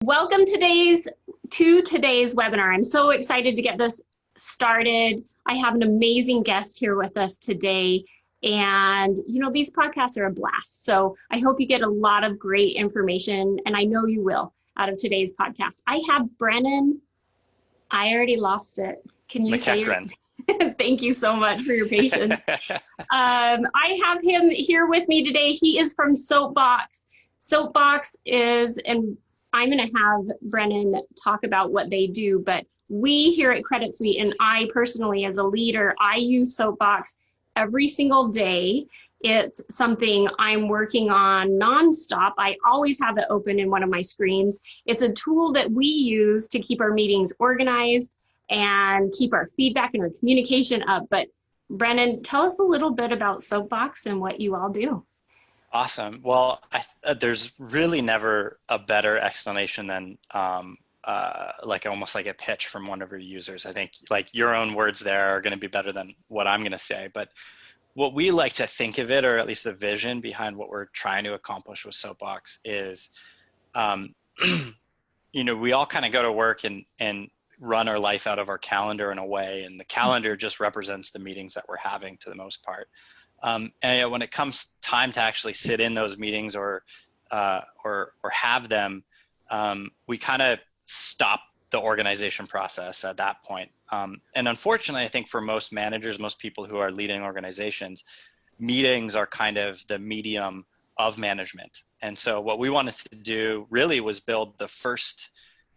Welcome to today's webinar. I'm so excited to get this started. I have an amazing guest here with us today. And, these podcasts are a blast. So I hope you get a lot of great information, and I know you will, out of today's podcast. I have Brendan. I already lost it. Can you say your... Thank you so much for your patience. I have him here with me today. He is from Soapbox. Soapbox is, and I'm going to have Brendan talk about what they do, but we here at Credit Suite, and I personally as a leader, I use Soapbox every single day. It's something I'm working on nonstop. I always have it open in one of my screens. It's a tool that we use to keep our meetings organized and keep our feedback and our communication up. But Brendan, tell us a little bit about Soapbox and what you all do. Awesome. Well, there's really never a better explanation than almost like a pitch from one of your users. I think like your own words there are going to be better than what I'm going to say. But what we like to think of it, or at least the vision behind what we're trying to accomplish with Soapbox is, we all kind of go to work and run our life out of our calendar in a way, and the calendar just represents the meetings that we're having to the most part. And when it comes time to actually sit in those meetings or have them, we kind of stop the organization process at that point. And unfortunately, I think for most managers, most people who are leading organizations, meetings are kind of the medium of management. And so what we wanted to do really was build the first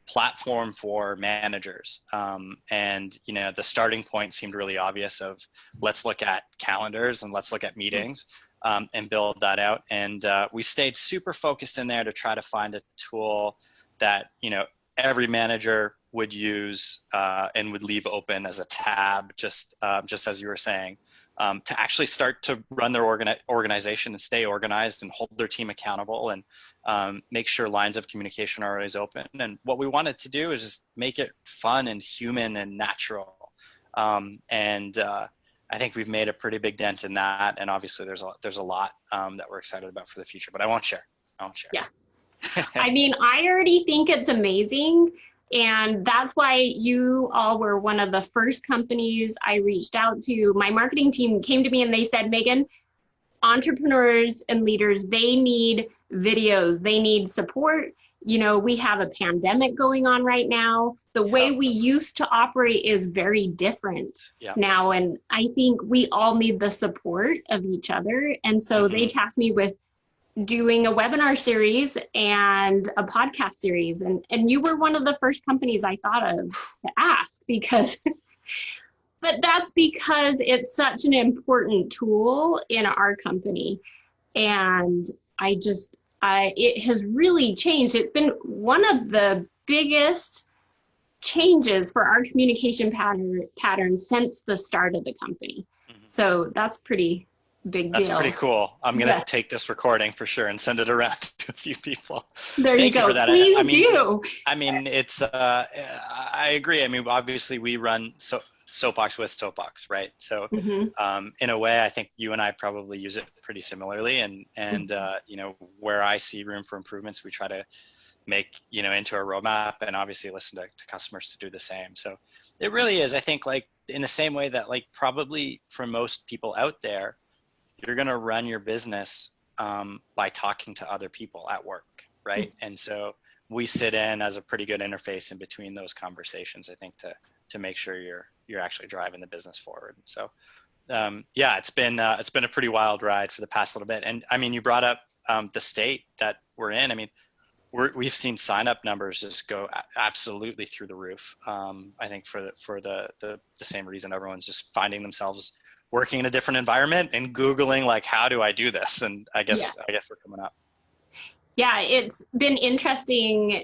platform for managers. And the starting point seemed really obvious of let's look at calendars and let's look at meetings and build that out. And we stayed super focused in there to try to find a tool that, every manager would use and would leave open as a tab, just as you were saying, to actually start to run their organization and stay organized and hold their team accountable and make sure lines of communication are always open. And what we wanted to do is just make it fun and human and natural. I think we've made a pretty big dent in that. And obviously there's a lot that we're excited about for the future, but I won't share. Yeah. I mean, I already think it's amazing. And that's why you all were one of the first companies I reached out to. My marketing team came to me and they said, Megan, entrepreneurs and leaders, they need videos, they need support. We have a pandemic going on right now. The way we used to operate is very different now. And I think we all need the support of each other. And so they tasked me with doing a webinar series and a podcast series. And you were one of the first companies I thought of to ask but that's because it's such an important tool in our company. And it has really changed. It's been one of the biggest changes for our communication pattern since the start of the company. So that's pretty big deal. That's pretty cool. I'm going to take this recording for sure and send it around to a few people. There you go. Thank you for that. Please do. I mean, it's, I agree. I mean, obviously we run Soapbox with Soapbox, right? So in a way, I think you and I probably use it pretty similarly. And where I see room for improvements, we try to make, into our roadmap and obviously listen to customers to do the same. So it really is, I think, like in the same way that like probably for most people out there, you're going to run your business by talking to other people at work, right? And so we sit in as a pretty good interface in between those conversations, I think, to make sure you're actually driving the business forward. So it's been a pretty wild ride for the past little bit. And I mean, you brought up the state that we're in. I mean, we've seen sign up numbers just go absolutely through the roof. I think for the same reason, everyone's just finding themselves working in a different environment and Googling like, how do I do this? And I guess we're coming up. Yeah, it's been interesting.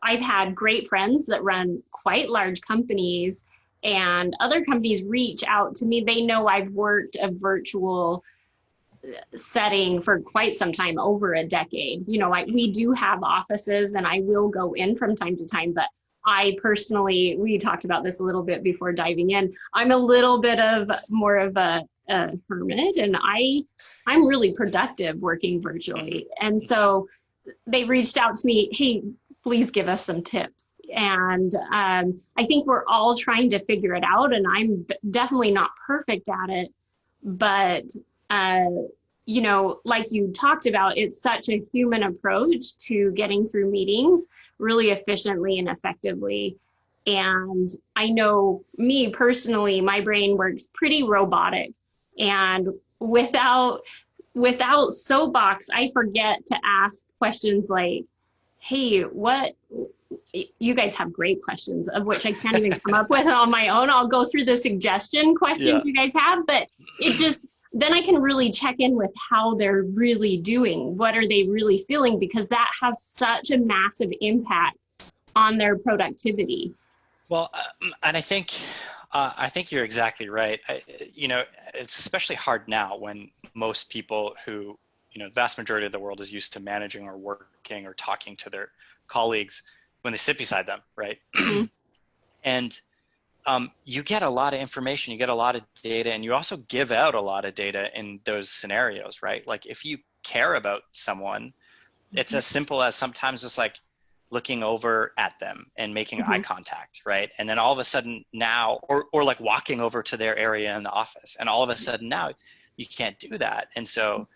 I've had great friends that run quite large companies, and other companies reach out to me. They know I've worked a virtual setting for quite some time, over a decade. We do have offices and I will go in from time to time, but I personally, we talked about this a little bit before diving in. I'm a little bit of more of a hermit, and I'm really productive working virtually. And so they reached out to me, hey, please give us some tips. And I think we're all trying to figure it out, and I'm definitely not perfect at it, but you know, like you talked about, it's such a human approach to getting through meetings really efficiently and effectively. And I know me personally, my brain works pretty robotic, and without Soapbox, I forget to ask questions like, hey, what, you guys have great questions of which I can't even come up with on my own. I'll go through the suggestion questions you guys have, but it just, then I can really check in with how they're really doing. What are they really feeling? Because that has such a massive impact on their productivity. Well, and I think you're exactly right. You know, it's especially hard now when most people who, you know, the vast majority of the world is used to managing or working or talking to their colleagues when they sit beside them, right? Mm-hmm. And you get a lot of information, you get a lot of data, and you also give out a lot of data in those scenarios, right? Like if you care about someone, it's as simple as sometimes just like looking over at them and making eye contact, right? And then all of a sudden now, or like walking over to their area in the office, and all of a sudden now you can't do that. And so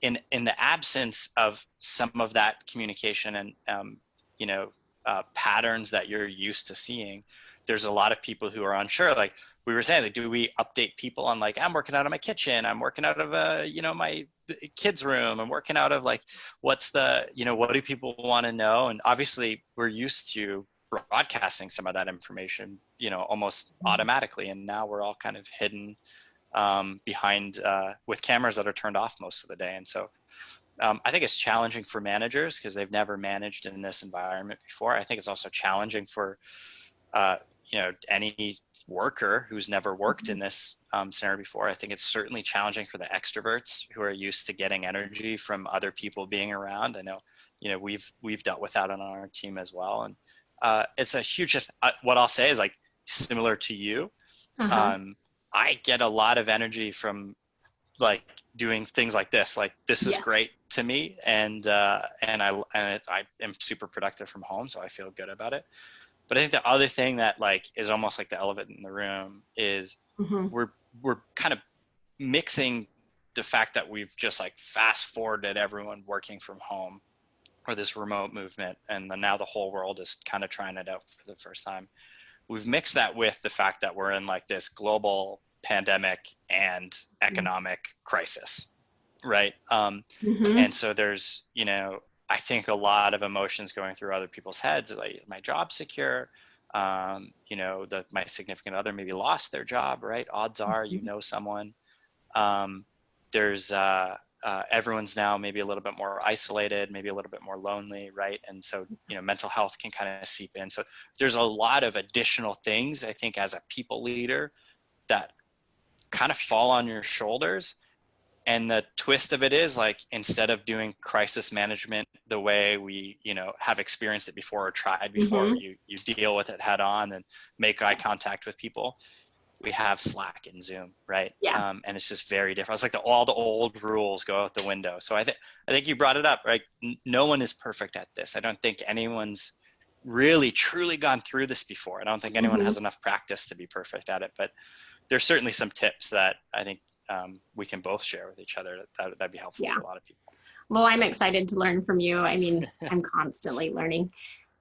in the absence of some of that communication and you know, patterns that you're used to seeing, there's a lot of people who are unsure. Like we were saying, like, do we update people on like, I'm working out of my kitchen, I'm working out of you know, my kids' room, I'm working out of like, what's the, you know, what do people want to know? And obviously we're used to broadcasting some of that information, you know, almost automatically. And now we're all kind of hidden behind with cameras that are turned off most of the day. And so I think it's challenging for managers because they've never managed in this environment before. I think it's also challenging for you know, any worker who's never worked in this scenario before. I think it's certainly challenging for the extroverts who are used to getting energy from other people being around. I know, you know, we've dealt with that on our team as well. And it's a huge, what I'll say is like similar to you. I get a lot of energy from like doing things like this. Like this is great to me. And I am super productive from home. So I feel good about it. But I think the other thing that like is almost like the elephant in the room is we're kind of mixing the fact that we've just like fast forwarded everyone working from home or this remote movement, and then now the whole world is kind of trying it out for the first time. We've mixed that with the fact that we're in like this global pandemic and economic crisis, right? And so there's, you know, I think a lot of emotions going through other people's heads, like, is my job secure? You know, my significant other maybe lost their job, right? Odds are, you know, someone. There's everyone's now maybe a little bit more isolated, maybe a little bit more lonely, right? And so, you know, mental health can kind of seep in. So there's a lot of additional things, I think, as a people leader that kind of fall on your shoulders. And the twist of it is like, instead of doing crisis management the way we, you know, have experienced it before or tried before, you deal with it head on and make eye contact with people. We have Slack and Zoom, right? Yeah. And it's just very different. It's like all the old rules go out the window. So I think you brought it up, right? No one is perfect at this. I don't think anyone's really truly gone through this before. I don't think anyone has enough practice to be perfect at it, but there's certainly some tips that I think we can both share with each other. That'd be helpful for a lot of people. Well, I'm excited to learn from you. I mean, I'm constantly learning.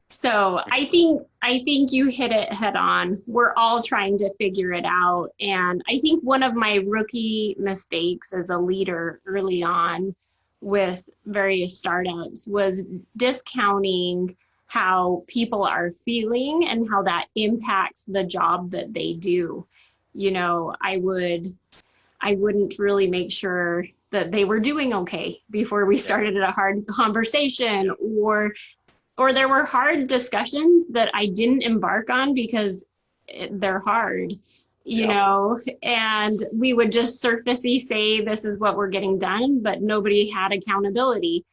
So I think you hit it head on. We're all trying to figure it out. And I think one of my rookie mistakes as a leader early on with various startups was discounting how people are feeling and how that impacts the job that they do. You know, I wouldn't really make sure that they were doing okay before we started a hard conversation, or there were hard discussions that I didn't embark on because they're hard, you know, and we would just surfacey say, this is what we're getting done, but nobody had accountability.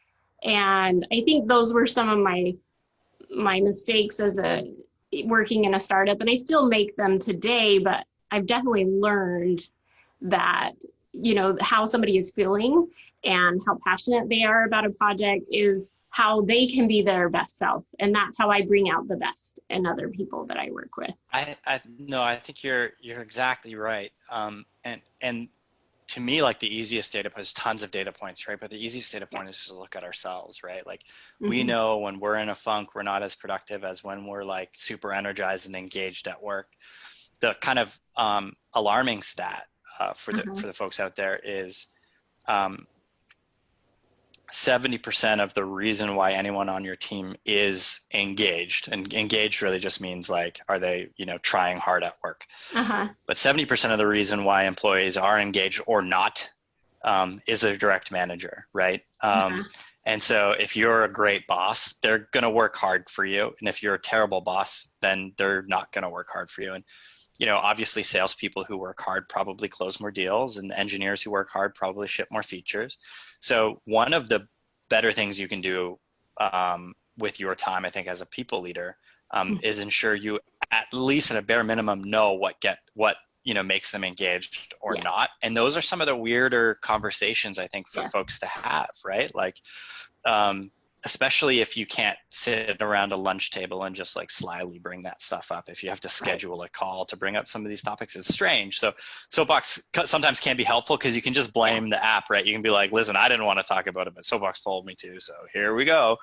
And I think those were some of my mistakes as working in a startup, and I still make them today, but I've definitely learned that, you know, how somebody is feeling and how passionate they are about a project is how they can be their best self. And that's how I bring out the best in other people that I work with. I think you're exactly right. And to me, like the easiest data points, tons of data points, right? But the easiest data point is to look at ourselves, right? Like we know when we're in a funk, we're not as productive as when we're like super energized and engaged at work. The kind of alarming stat for the folks out there is 70% of the reason why anyone on your team is engaged, and engaged really just means like, are they, trying hard at work? But 70% of the reason why employees are engaged or not is their direct manager, right? And so if you're a great boss, they're going to work hard for you. And if you're a terrible boss, then they're not going to work hard for you. And obviously salespeople who work hard probably close more deals, and engineers who work hard probably ship more features. So one of the better things you can do with your time, I think, as a people leader, is ensure you at least at a bare minimum know what makes them engaged or not. And those are some of the weirder conversations, I think, for folks to have, right? Like, especially if you can't sit around a lunch table and just like slyly bring that stuff up. If you have to schedule a call to bring up some of these topics, it's strange. So Soapbox sometimes can be helpful because you can just blame the app, right? You can be like, listen, I didn't want to talk about it, but Soapbox told me to, so here we go.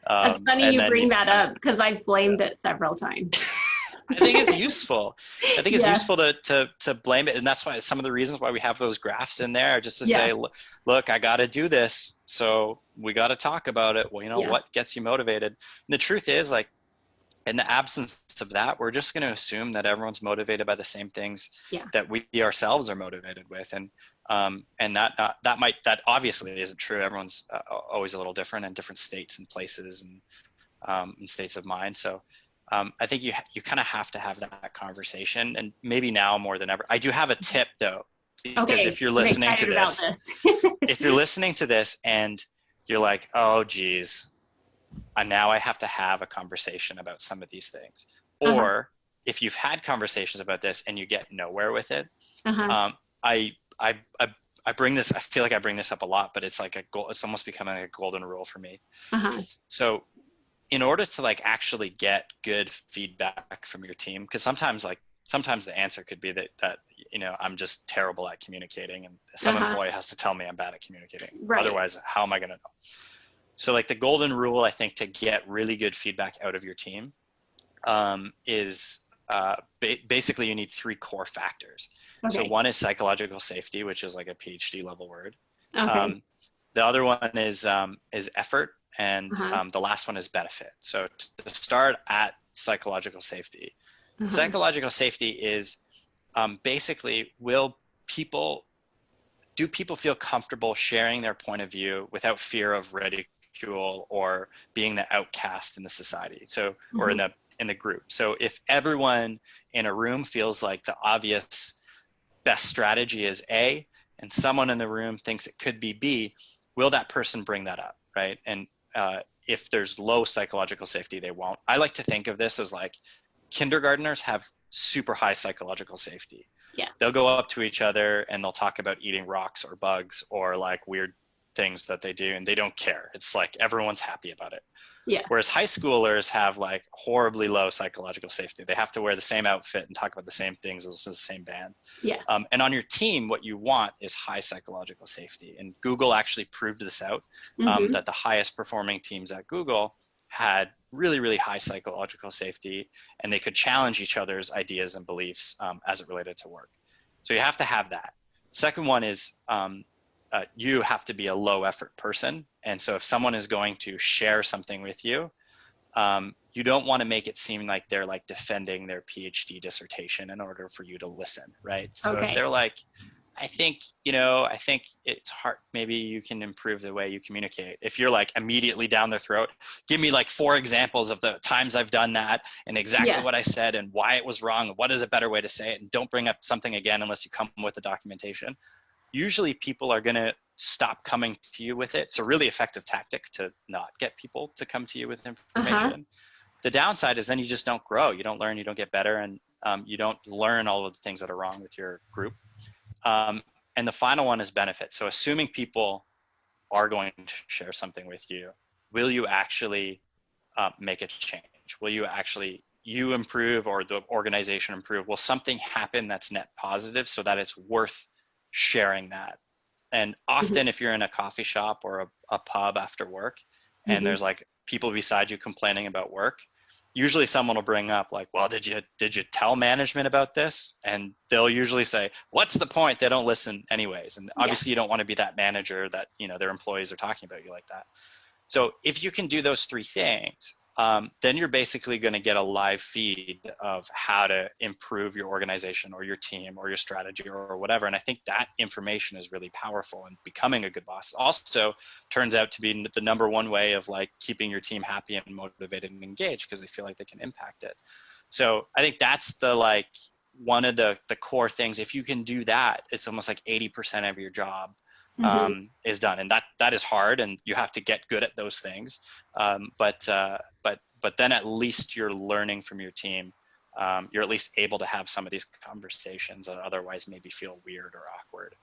That's funny you bring that up because I've blamed it several times. I think it's useful. I think it's useful to blame it. And that's why some of the reasons why we have those graphs in there, just to say, look, I got to do this. So we got to talk about it. Well, what gets you motivated? And the truth is, like, in the absence of that, we're just going to assume that everyone's motivated by the same things that we ourselves are motivated with. And that obviously isn't true. Everyone's always a little different in different states and places and states of mind. So I think you kind of have to have that conversation, and maybe now more than ever. I do have a tip though, because if you're listening to this, if you're listening to this and you're like, oh geez, now I have to have a conversation about some of these things, or if you've had conversations about this and you get nowhere with it, I bring this. I feel like I bring this up a lot, but it's like it's almost becoming a golden rule for me. So, in order to like actually get good feedback from your team, because sometimes the answer could be that I'm just terrible at communicating, and some employee has to tell me I'm bad at communicating. Otherwise, how am I going to know? So like the golden rule, I think, to get really good feedback out of your team is basically you need 3 core factors. So one is psychological safety, which is like a PhD level word. The other one is effort. And the last one is benefit. So to start at psychological safety, psychological safety is basically, do people feel comfortable sharing their point of view without fear of ridicule or being the outcast in the society? So, or in the group. So if everyone in a room feels like the obvious best strategy is A, and someone in the room thinks it could be B, will that person bring that up, right? And if there's low psychological safety, they won't. I like to think of this as like kindergartners have super high psychological safety. They'll go up to each other and they'll talk about eating rocks or bugs or like weird things that they do, and they don't care. It's like everyone's happy about it. Whereas high schoolers have like horribly low psychological safety. They have to wear the same outfit and talk about the same things, listen to the same band. And on your team, what you want is high psychological safety. And Google actually proved this out, that the highest performing teams at Google had really, really high psychological safety, and they could challenge each other's ideas and beliefs as it related to work. So you have to have that. Second one is you have to be a low effort person. And so if someone is going to share something with you, you don't want to make it seem like they're like defending their PhD dissertation in order for you to listen, right? So if they're like, I think it's hard, maybe you can improve the way you communicate. If you're like immediately down their throat, give me like 4 examples of the times I've done that and exactly what I said and why it was wrong and what is a better way to say it, and don't bring up something again unless you come with the documentation. Usually people are going to stop coming to you with it. It's a really effective tactic to not get people to come to you with information. The downside is then you just don't grow. You don't learn, you don't get better, and you don't learn all of the things that are wrong with your group. And the final one is benefit. So assuming people are going to share something with you, will you actually make a change? Will you improve, or the organization improve? Will something happen that's net positive so that it's worth sharing that? And often if you're in a coffee shop or a pub after work and there's like people beside you complaining about work, usually someone will bring up like, well, did you tell management about this? And they'll usually say, what's the point? They don't listen anyways. And obviously you don't want to be that manager that, their employees are talking about you like that. So if you can do those three things, then you're basically going to get a live feed of how to improve your organization or your team or your strategy or whatever. And I think that information is really powerful in becoming a good boss. Also turns out to be the number one way of like keeping your team happy and motivated and engaged, because they feel like they can impact it. So I think that's one of the core things. If you can do that, it's almost like 80% of your job is done. And that is hard, and you have to get good at those things. But then at least you're learning from your team. You're at least able to have some of these conversations that otherwise maybe feel weird or awkward.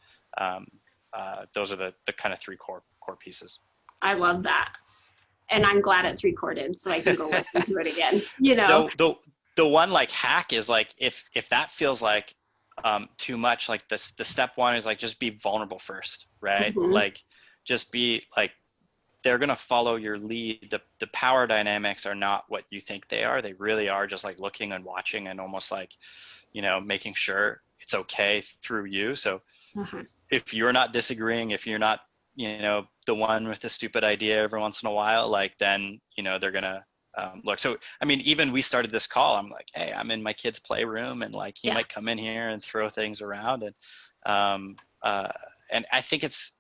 Those are the kind of three core pieces. I love that. And I'm glad it's recorded so I can go listen to it again, The one like hack is like, if that feels like too much, like the step one is like, just be vulnerable first, right? Like just be like, they're going to follow your lead. The power dynamics are not what you think they are. They really are just like looking and watching and almost like, making sure it's okay through you. So if you're not disagreeing, if you're not, the one with the stupid idea every once in a while, like then, they're going to look. So, I mean, even we started this call, I'm like, hey, I'm in my kid's playroom, and like, he might come in here and throw things around. And I think it's,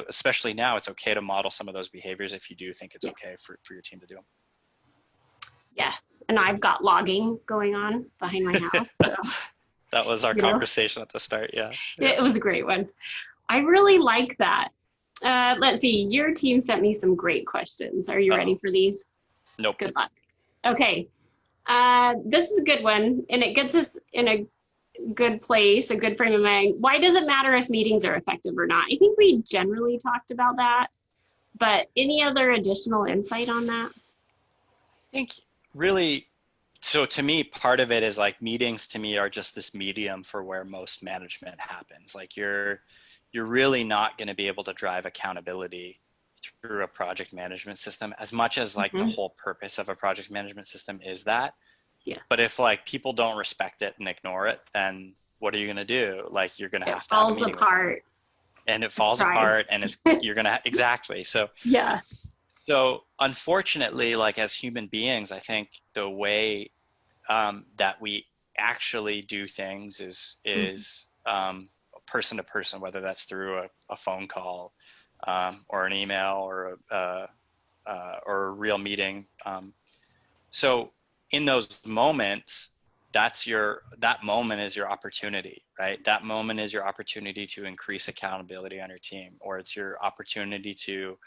especially now, it's okay to model some of those behaviors if you do think it's okay for your team to do them. Yes. And I've got logging going on behind my house. So, that was our conversation at the start. Yeah. It was a great one. I really like that. Let's see. Your team sent me some great questions. Are you ready for these? Nope. Good luck. Okay. This is a good one, and it gets us in a good place, a good frame of mind. Why does it matter if meetings are effective or not? I think we generally talked about that, but any other additional insight on that? I think really, so to me, part of it is like, meetings to me are just this medium for where most management happens. Like you're really not going to be able to drive accountability through a project management system as much as like the whole purpose of a project management system is that. Yeah. But if like people don't respect it and ignore it, then what are you going to do? Like you're going to have to have a meeting apart. And it falls apart, and you're going to exactly. So yeah. So unfortunately, like as human beings, I think the way that we actually do things is person to person, whether that's through a phone call or an email or a real meeting. So in those moments, that moment is your opportunity, right? That moment is your opportunity to increase accountability on your team, or it's your opportunity to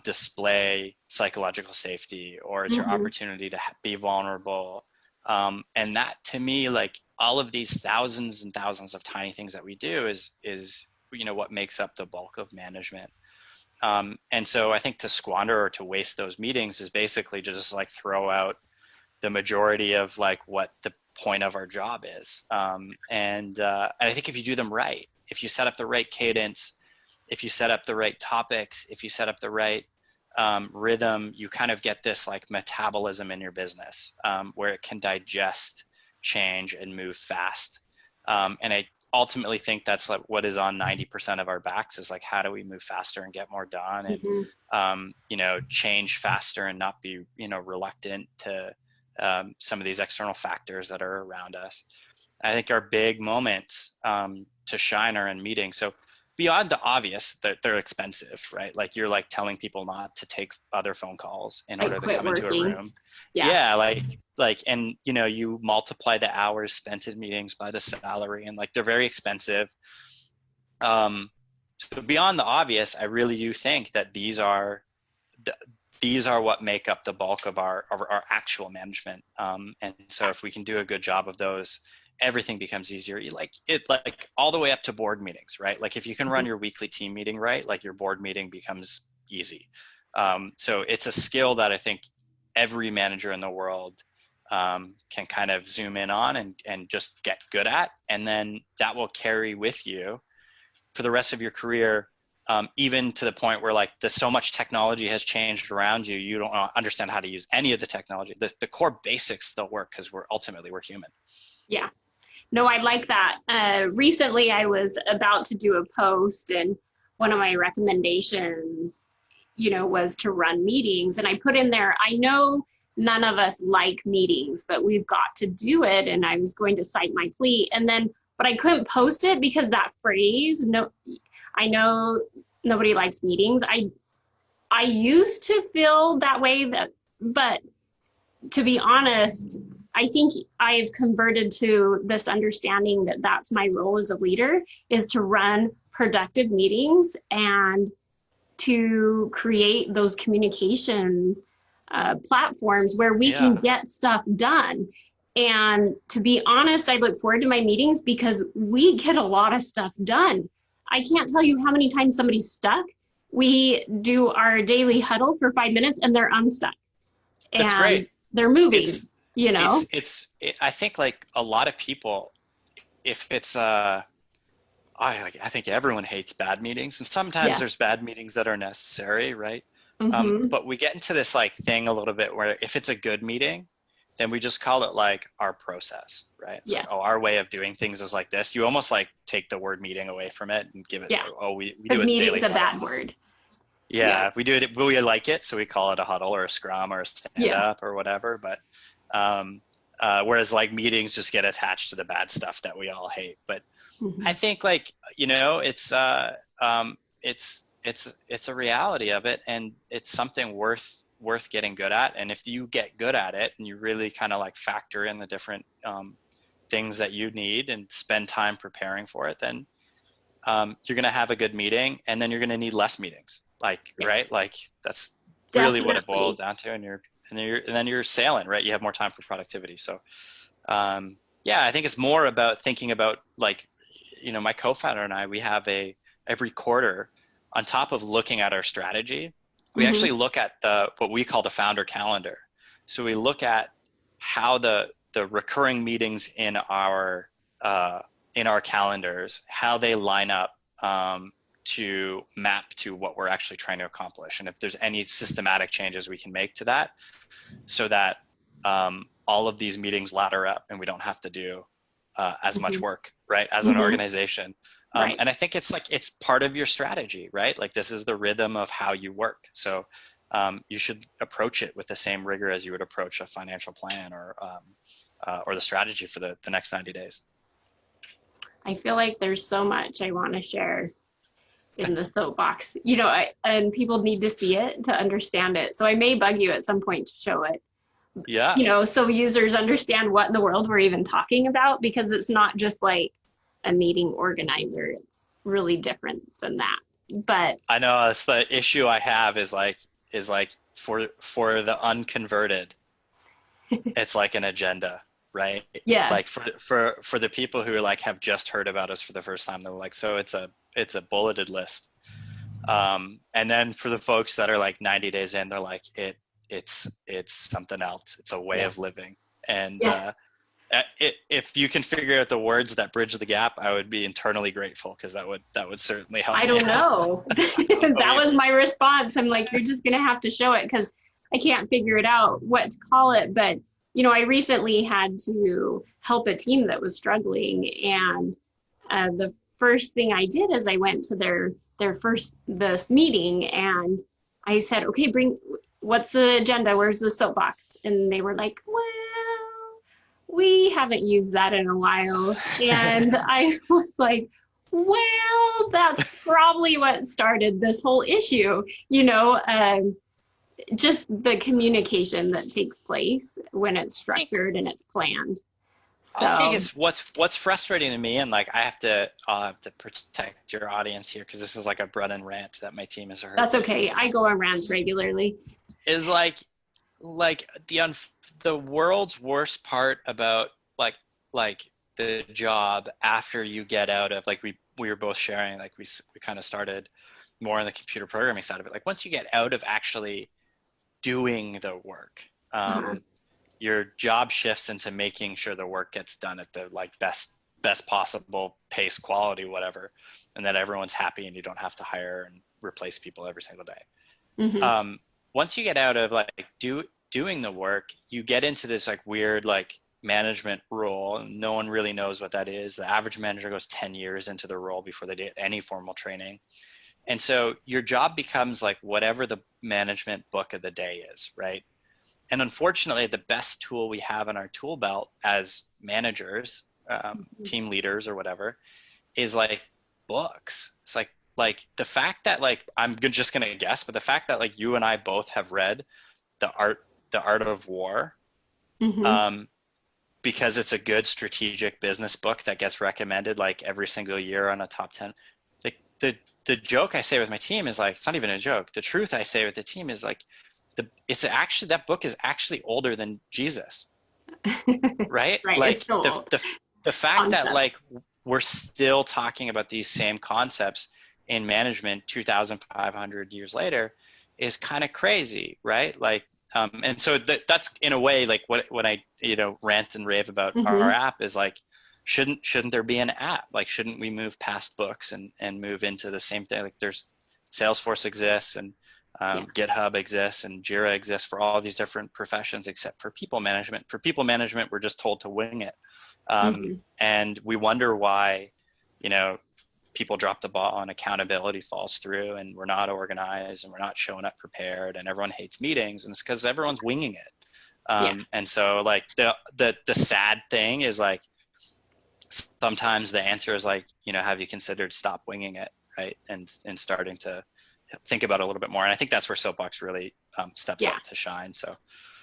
display psychological safety, or it's your opportunity to be vulnerable. And that, to me, like all of these thousands and thousands of tiny things that we do is what makes up the bulk of management. And so I think to squander or to waste those meetings is basically just like throw out the majority of like what the point of our job is. And I think if you do them right, if you set up the right cadence, if you set up the right topics, if you set up the right rhythm, you kind of get this like metabolism in your business where it can digest change and move fast. And I ultimately think that's like what is on 90% of our backs, is like, how do we move faster and get more done, and change faster and not be reluctant to some of these external factors that are around us. I think our big moments to shine are in meetings. So beyond the obvious, that they're expensive, right? Like you're like telling people not to take other phone calls in order to come into a room. Yeah. Like, and you multiply the hours spent in meetings by the salary, and like, they're very expensive. So beyond the obvious, I really do think that these are what make up the bulk of our actual management. And so if we can do a good job of those, everything becomes easier. Like all the way up to board meetings, right? Like if you can run your weekly team meeting right, like your board meeting becomes easy. So it's a skill that I think every manager in the world can kind of zoom in on and just get good at. And then that will carry with you for the rest of your career, even to the point where like so much technology has changed around you, you don't understand how to use any of the technology. The core basics still work because we're human. Yeah. No, I like that. Recently, I was about to do a post, and one of my recommendations, was to run meetings. And I put in there, I know none of us like meetings, but we've got to do it. And I was going to cite my plea. But I couldn't post it because that phrase, no, I know nobody likes meetings. I used to feel that way, but to be honest, I think I've converted to this understanding that that's my role as a leader, is to run productive meetings and to create those communication platforms where we can get stuff done. And to be honest, I look forward to my meetings because we get a lot of stuff done. I can't tell you how many times somebody's stuck. We do our daily huddle for 5 minutes and they're unstuck. That's great. They're moving, I think like a lot of people, if it's, I think everyone hates bad meetings, and sometimes there's bad meetings that are necessary, right? But we get into this like thing a little bit where if it's a good meeting, then we just call it like our process, right? It's like, our way of doing things is like this. You almost like take the word meeting away from it and give it, we do it meeting's a bad word. Yeah, we do it, we like it, so we call it a huddle or a scrum or a stand-up or whatever. But whereas like meetings just get attached to the bad stuff that we all hate. But I think like it's a reality of it, and it's something worth getting good at. And if you get good at it and you really kind of like factor in the different things that you need and spend time preparing for it, then you're going to have a good meeting, and then you're going to need less meetings. Right? Like that's really what it boils down to. And then you're sailing, right? You have more time for productivity. So, I think it's more about thinking about like, my co-founder and I, we have every quarter, on top of looking at our strategy, we actually look at what we call the founder calendar. So we look at how the recurring meetings in our calendars, how they line up, to map to what we're actually trying to accomplish. And if there's any systematic changes we can make to that, so that all of these meetings ladder up and we don't have to do as much work, right, as an organization. And I think it's like, it's part of your strategy, right? Like this is the rhythm of how you work. So you should approach it with the same rigor as you would approach a financial plan or the strategy for the next 90 days. I feel like there's so much I want to share in the soapbox, and people need to see it to understand it. So I may bug you at some point to show it. Yeah. So users understand what in the world we're even talking about, because it's not just like a meeting organizer. It's really different than that. But I know it's the issue I have is like for the unconverted, it's like an agenda, right? Yeah. Like for the people who like have just heard about us for the first time, they're like, so it's a bulleted list. And then for the folks that are like 90 days in, they're like, it's something else. It's a way of living. And if you can figure out the words that bridge the gap, I would be internally grateful, because that would certainly help. I don't know. That was my response. I'm like, you're just going to have to show it, because I can't figure it out what to call it. But, I recently had to help a team that was struggling. And the first thing I did is I went to this meeting, and I said, okay, what's the agenda? Where's the soapbox? And they were like, well, we haven't used that in a while. And I was like, well, that's probably what started this whole issue, just the communication that takes place when it's structured and it's planned. So I think it's what's frustrating to me, and like I'll have to protect your audience here, because this is like a Brendan rant that my team has heard. That's okay. I go on rants regularly. Is like the world's worst part about like the job after you get out of, like we were both sharing, like we kind of started more on the computer programming side of it. Like once you get out of actually doing the work, your job shifts into making sure the work gets done at the like best possible pace, quality, whatever, and that everyone's happy and you don't have to hire and replace people every single day. Once you get out of like doing the work, you get into this like weird like management role, and no one really knows what that is. The average manager goes 10 years into the role before they get any formal training. And so your job becomes like whatever the management book of the day is, right? And unfortunately, the best tool we have in our tool belt as managers, team leaders or whatever, is like books. It's like the fact that like, I'm just going to guess, but the fact that like you and I both have read the art of war, because it's a good strategic business book that gets recommended like every single year on a top 10. Like the joke I say with my team is like, it's not even a joke. The truth I say with the team is like, it's actually, that book is actually older than Jesus, right? Right. Like It's so old. the fact that like we're still talking about these same concepts in management 2,500 years later is kind of crazy, right? Like, and so that's in a way like when I rant and rave about our app is like, shouldn't there be an app? Like, shouldn't we move past books and move into the same thing? Like, there's Salesforce exists and GitHub exists and Jira exists for all these different professions, except for people management. For people management, we're just told to wing it, and we wonder why, people drop the ball and accountability falls through, and we're not organized and we're not showing up prepared, and everyone hates meetings, and it's because everyone's winging it. And so like the sad thing is like sometimes the answer is like, have you considered stop winging it, right? And starting to think about it a little bit more. And I think that's where Soapbox really steps up to shine. So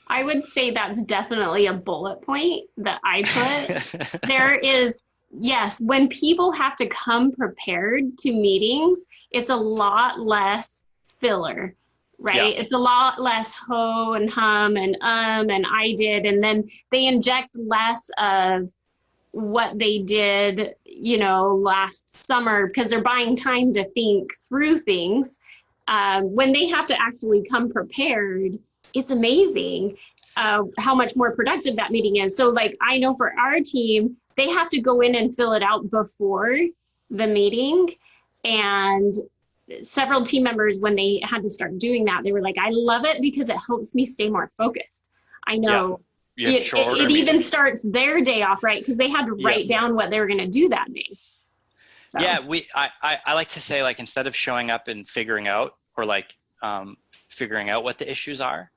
I would say that's definitely a bullet point that I put. There is, yes, when people have to come prepared to meetings, it's a lot less filler, right? It's a lot less ho and hum and I did. And then they inject less of what they did, last summer, because they're buying time to think through things. When they have to actually come prepared, it's amazing how much more productive that meeting is. So like, I know for our team, they have to go in and fill it out before the meeting. And several team members, when they had to start doing that, they were like, I love it because it helps me stay more focused. I know it even starts their day off, right? Because they had to write down what they were going to do that day. So. Yeah, I like to say, like, instead of showing up and figuring out or like figuring out what the issues are,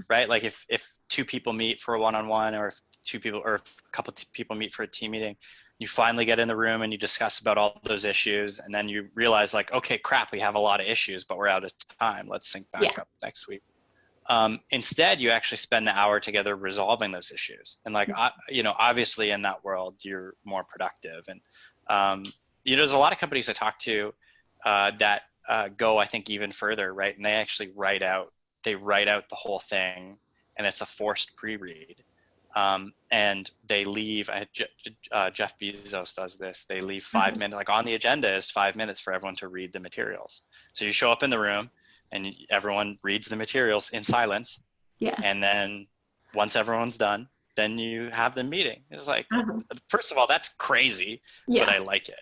right? Like if two people meet for a one-on-one, or if a couple of people meet for a team meeting, you finally get in the room and you discuss about all those issues, and then you realize like, okay, crap, we have a lot of issues, but we're out of time. Let's sync back up next week. Instead, you actually spend the hour together resolving those issues, and like obviously in that world you're more productive. And there's a lot of companies I talk to that go, I think, even further, right? And they actually write out the whole thing, and it's a forced pre-read. And they leave, Jeff Bezos does this, they leave 5 minutes, like on the agenda is 5 minutes for everyone to read the materials. So you show up in the room and everyone reads the materials in silence. And then once everyone's done, then you have the meeting. It's like, first of all, that's crazy, but I like it.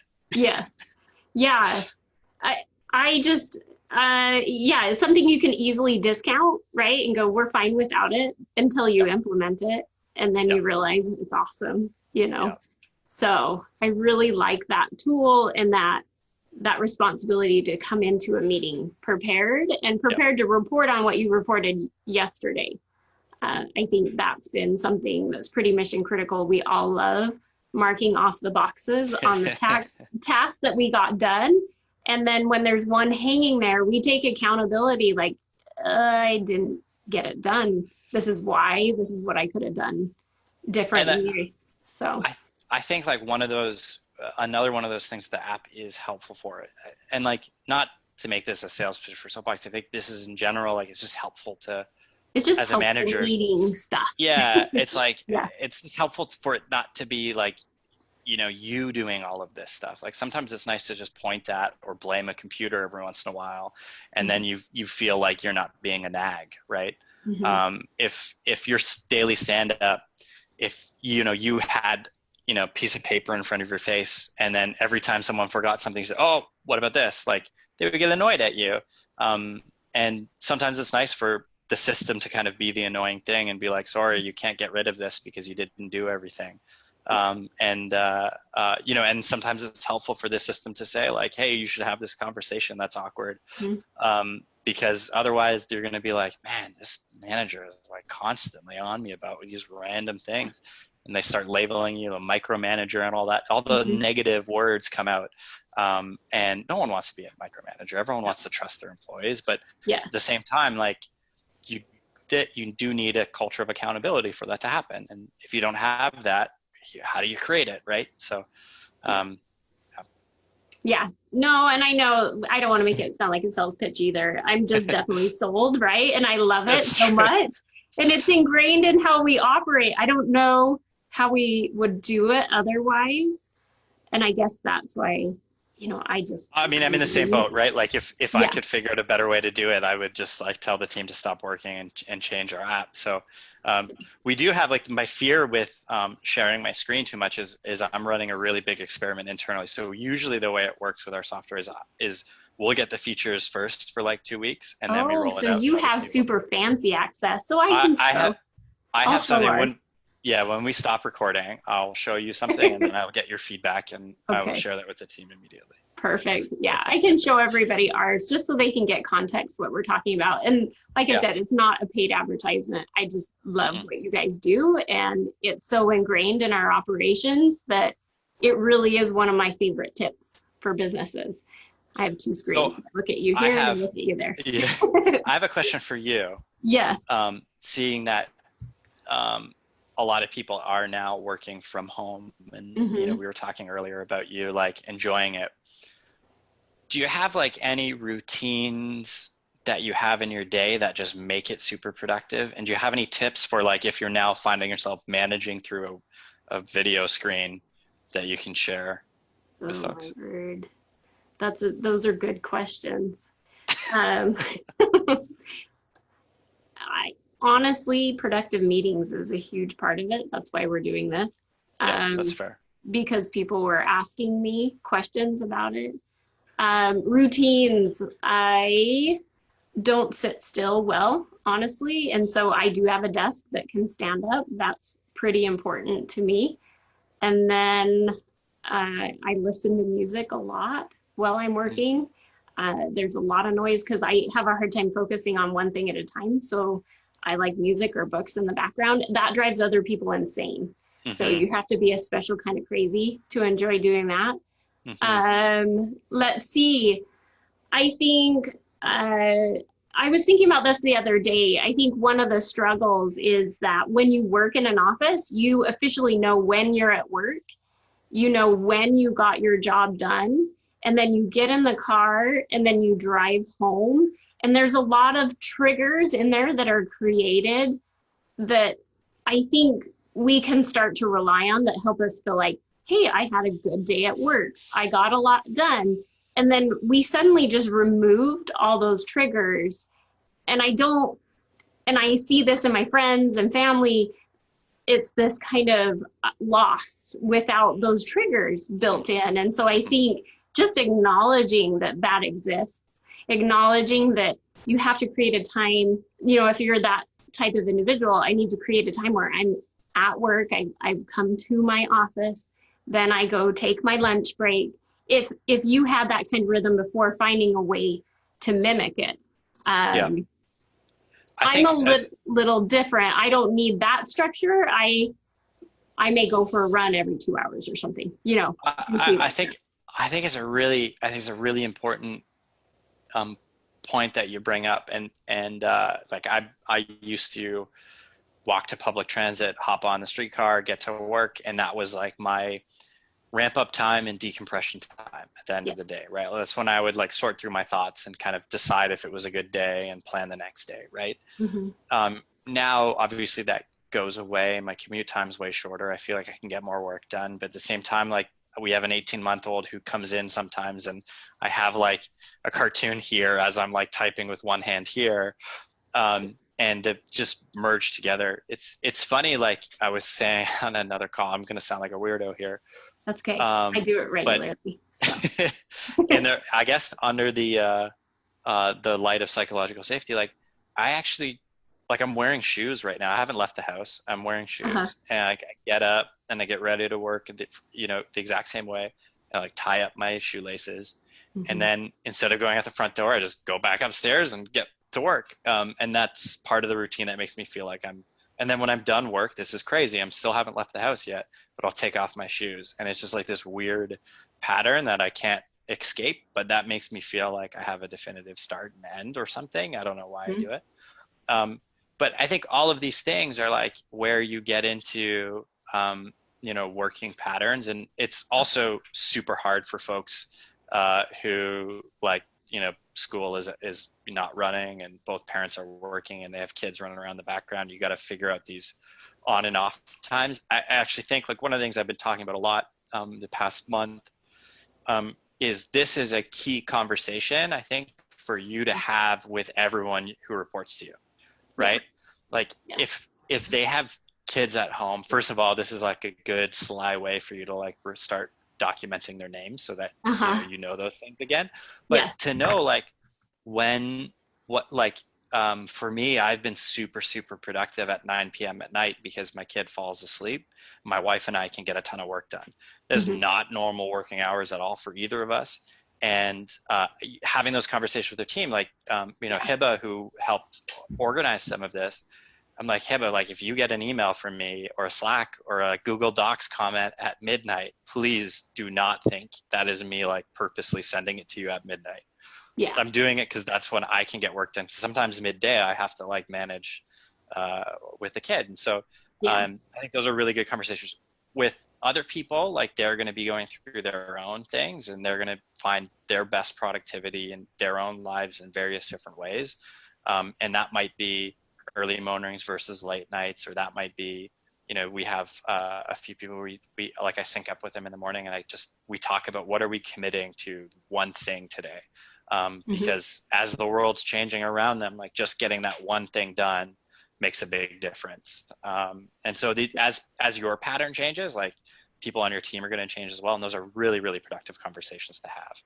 I just, it's something you can easily discount, right? And go, we're fine without it until you implement it. And then you realize it's awesome, So I really like that tool and that responsibility to come into a meeting prepared to report on what you reported yesterday. I think that's been something that's pretty mission critical. We all love marking off the boxes on the tasks that we got done. And then when there's one hanging there, we take accountability, like, I didn't get it done. This is why. This is what I could have done differently. So I think like another one of those things the app is helpful for it. And like, not to make this a sales pitch for Soapbox, I think this is in general, like, it's just helpful to, it's just as a manager, reading stuff. It's like, it's just helpful for it not to be like, you doing all of this stuff. Like sometimes it's nice to just point at or blame a computer every once in a while, and then you feel like you're not being a nag, right? If your daily stand up, if you had piece of paper in front of your face, and then every time someone forgot something, you say, oh, what about this? Like they would get annoyed at you. And sometimes it's nice for the system to kind of be the annoying thing and be like, sorry, you can't get rid of this because you didn't do everything. And sometimes it's helpful for the system to say like, hey, you should have this conversation that's awkward. Because otherwise you're going to be like, man, this manager is like constantly on me about these random things. And they start labeling you a micromanager and all that. All the negative words come out. And no one wants to be a micromanager. Everyone wants to trust their employees. But at the same time, like you do need a culture of accountability for that to happen. And if you don't have that, how do you create it, right? So, no, and I know I don't want to make it sound like a sales pitch either. I'm just definitely sold, right? And I love it so much. And it's ingrained in how we operate. I don't know how we would do it otherwise. And I guess that's why, I'm in the same boat, right? Like if I could figure out a better way to do it, I would just like tell the team to stop working and change our app. So we do have like my fear with sharing my screen too much is I'm running a really big experiment internally. So usually the way it works with our software is we'll get the features first for like 2 weeks and then we roll it out. So you have super fancy access. So I have something when we stop recording, I'll show you something and then I'll get your feedback and I will share that with the team immediately. Perfect. Yeah, I can show everybody ours just so they can get context what we're talking about. And like I said, it's not a paid advertisement. I just love what you guys do. And it's so ingrained in our operations that it really is one of my favorite tips for businesses. I have 2 screens. So I look at you here and I look at you there. I have a question for you. Yes. Seeing that a lot of people are now working from home and we were talking earlier about you like enjoying it. Do you have like any routines that you have in your day that just make it super productive? And do you have any tips for like if you're now finding yourself managing through a video screen that you can share with folks? My word. Those are good questions. Honestly, productive meetings is a huge part of it. That's why we're doing this. That's fair. Because people were asking me questions about it. Routines, I don't sit still well, honestly. And so I do have a desk that can stand up. That's pretty important to me. And then I listen to music a lot while I'm working. There's a lot of noise because I have a hard time focusing on one thing at a time. So I like music or books in the background. That drives other people insane. So you have to be a special kind of crazy to enjoy doing that. Let's see. I think I was thinking about this the other day. I think one of the struggles is that when you work in an office, you officially know when you're at work, you know when you got your job done, and then you get in the car and then you drive home. And there's a lot of triggers in there that are created that I think we can start to rely on that help us feel like, hey, I had a good day at work. I got a lot done. And then we suddenly just removed all those triggers. And I see this in my friends and family. It's this kind of lost without those triggers built in. And so I think just acknowledging that exists, acknowledging that you have to create a time, if you're that type of individual, I need to create a time where I'm at work, I've come to my office, then I go take my lunch break. If you had that kind of rhythm before, finding a way to mimic it. I'm a little different. I don't need that structure. I may go for a run every 2 hours or something, I think it's a really important point that you bring up, and like I used to walk to public transit, hop on the streetcar, get to work, and that was like my ramp up time and decompression time at the end of the day, right? That's when I would like sort through my thoughts and kind of decide if it was a good day and plan the next day, right? Now, obviously, that goes away. My commute time's way shorter. I feel like I can get more work done. But at the same time, like we have an 18-month-old who comes in sometimes, and I have like a cartoon here as I'm like typing with one hand here. And to just merge together. It's funny, like I was saying on another call, I'm going to sound like a weirdo here. That's okay. I do it regularly. So. And there, I guess under the light of psychological safety, like I actually, like I'm wearing shoes right now. I haven't left the house. I'm wearing shoes, and I get up and I get ready to work, the exact same way. I like tie up my shoelaces, and then instead of going out the front door, I just go back upstairs and get to work. And that's part of the routine that makes me feel like and then when I'm done work, this is crazy. Still haven't left the house yet, but I'll take off my shoes. And it's just like this weird pattern that I can't escape, but that makes me feel like I have a definitive start and end or something. I don't know why I do it. But I think all of these things are like where you get into, working patterns. And it's also super hard for folks who like, school is not running and both parents are working and they have kids running around the background. You got to figure out these on and off times. I actually think like one of the things I've been talking about a lot the past month is this is a key conversation, I think, for you to have with everyone who reports to you, right? Like if they have kids at home, first of all, this is like a good sly way for you to like start documenting their names so that you know those things again. But to know like for me, I've been super, super productive at 9 p.m. at night because my kid falls asleep. My wife and I can get a ton of work done. There's not normal working hours at all for either of us. And having those conversations with the team, like, Hiba, who helped organize some of this, I'm like, Hiba, like if you get an email from me or a Slack or a Google Docs comment at midnight, please do not think that is me like purposely sending it to you at midnight. Yeah, I'm doing it because that's when I can get work done. Sometimes midday I have to like manage with the kid. And so I think those are really good conversations with other people. Like they're going to be going through their own things and they're going to find their best productivity in their own lives in various different ways. And that might be early mornings versus late nights, or that might be, we have a few people we like I sync up with them in the morning and we talk about what are we committing to one thing today. Because as the world's changing around them, like just getting that one thing done makes a big difference. And so as your pattern changes, like people on your team are going to change as well. And those are really, really productive conversations to have.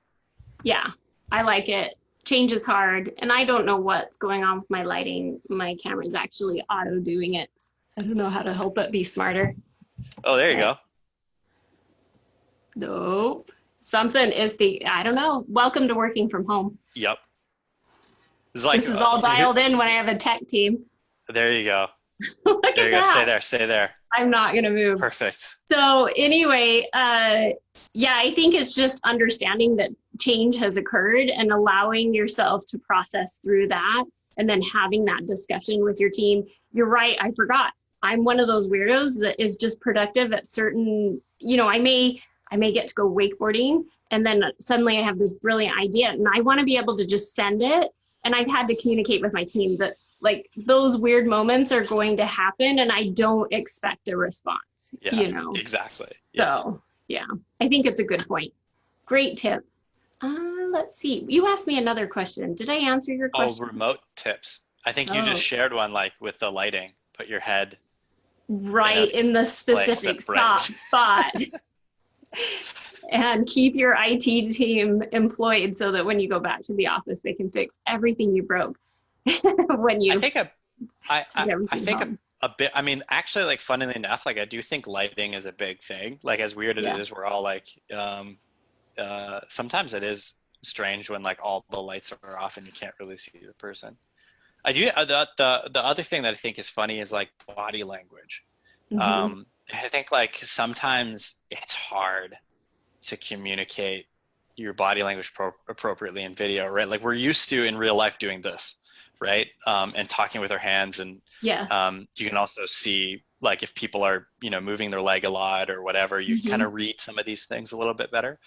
Yeah, I like it. Change is hard. And I don't know what's going on with my lighting. My camera is actually auto doing it. I don't know how to help it be smarter. Oh, there you go. Nope. Something I don't know. Welcome to working from home. Yep. This is all dialed in when I have a tech team. There you go. Look there you go. Stay there. I'm not going to move. Perfect. So anyway, I think it's just understanding that change has occurred and allowing yourself to process through that and then having that discussion with your team. You're right. I forgot. I'm one of those weirdos that is just productive at certain, I may get to go wakeboarding and then suddenly I have this brilliant idea and I want to be able to just send it. And I've had to communicate with my team that like those weird moments are going to happen and I don't expect a response, Exactly. Yeah. So I think it's a good point. Great tip. Let's see. You asked me another question. Did I answer your question? Oh, remote tips. I think you just shared one like with the lighting, put your head right in the specific spot. And keep your IT team employed so that when you go back to the office, they can fix everything you broke when you. I think a bit. I mean, actually, like funnily enough, like I do think lighting is a big thing. Like as weird as it is, we're all like, sometimes it is strange when like all the lights are off and you can't really see the person. I do. The other thing that I think is funny is like body language. I think like sometimes it's hard to communicate your body language appropriately in video, right? Like we're used to in real life doing this, right? And talking with our hands and you can also see like if people are, moving their leg a lot or whatever, you kind of read some of these things a little bit better.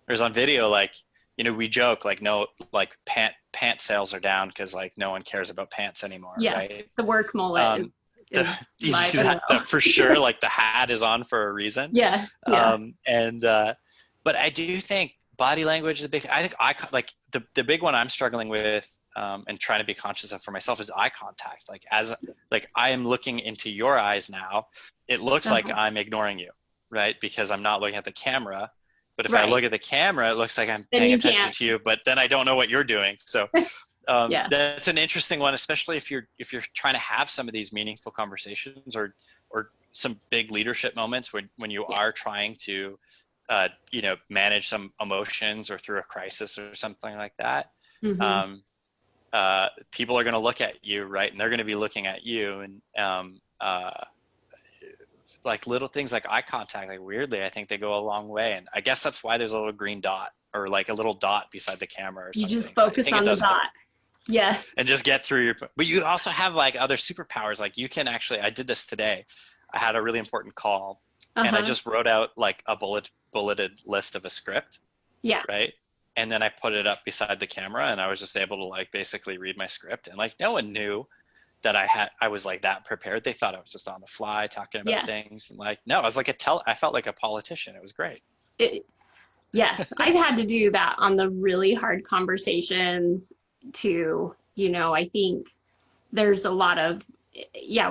Whereas on video, like, we joke like like pant sales are down because like no one cares about pants anymore, right? The work mullet. is live as well. for sure, like the hat is on for a reason. Yeah. But I do think body language is a big, I think like the big one I'm struggling with, and trying to be conscious of for myself is eye contact. Like like I am looking into your eyes now, it looks like I'm ignoring you, right? Because I'm not looking at the camera. But if I look at the camera, it looks like I'm paying attention to you, but then I don't know what you're doing. So that's an interesting one, especially if you're trying to have some of these meaningful conversations or some big leadership moments when you are trying to manage some emotions or through a crisis or something like that. People are going to look at you, right? And they're going to be looking at you, and like little things like eye contact, like weirdly, I think they go a long way. And I guess that's why there's a little green dot or like a little dot beside the camera or something. You just focus on the dot. Yes. And just get through but you also have like other superpowers. Like you can actually, I did this today. I had a really important call and I just wrote out like a bulleted list of a script. Yeah. Right. And then I put it up beside the camera and I was just able to like basically read my script, and like no one knew that I was like that prepared. They thought I was just on the fly talking about things, and like, no, I was like I felt like a politician. It was great. Yes. I've had to do that on the really hard conversations too. I think there's a lot of,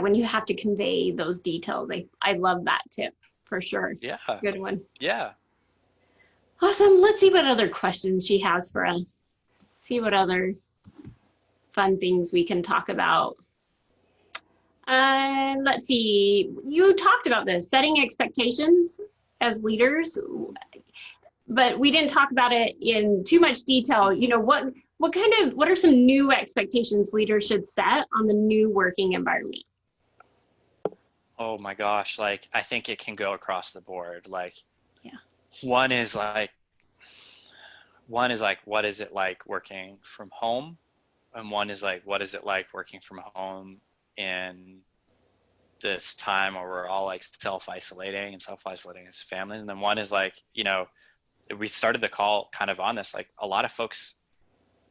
when you have to convey those details. I love that tip for sure. Yeah. Good one. Yeah. Awesome. Let's see what other questions she has for us. See what other fun things we can talk about. Let's see. You talked about this, setting expectations as leaders, but we didn't talk about it in too much detail. What are some new expectations leaders should set on the new working environment? Oh my gosh. Like, I think it can go across the board. Like, one is like, what is it like working from home? And one is like, what is it like working from home in this time where we're all like self-isolating as families? And then one is like, we started the call kind of on this, like a lot of folks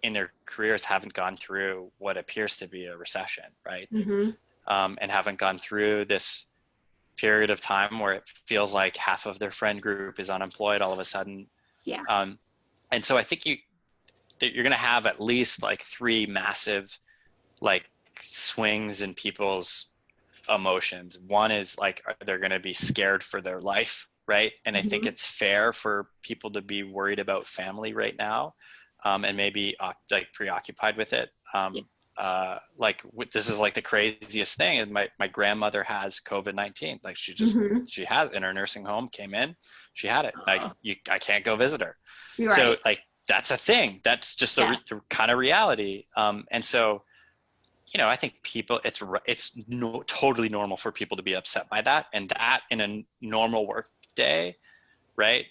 in their careers haven't gone through what appears to be a recession, right? And haven't gone through this period of time where it feels like half of their friend group is unemployed all of a sudden. And so I think you're going to have at least like 3 massive like swings in people's emotions. One is like, they're going to be scared for their life, right? And I think it's fair for people to be worried about family right now, and maybe like preoccupied with it. This is like the craziest thing. And my grandmother has COVID-19. Like she has in her nursing home, came in, she had it. Like I can't go visit her. Right. So like, that's a thing. That's just the kind of reality. And so, I think people, it's totally normal for people to be upset by that. And that in a normal work day, right?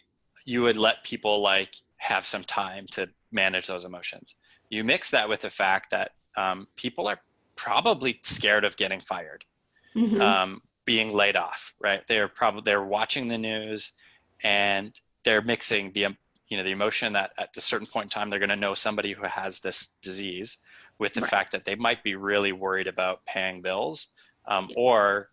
You would let people like have some time to manage those emotions. You mix that with the fact that people are probably scared of getting fired, being laid off, right? They're watching the news and they're mixing the emotion that at a certain point in time, they're going to know somebody who has this disease with the fact that they might be really worried about paying bills, or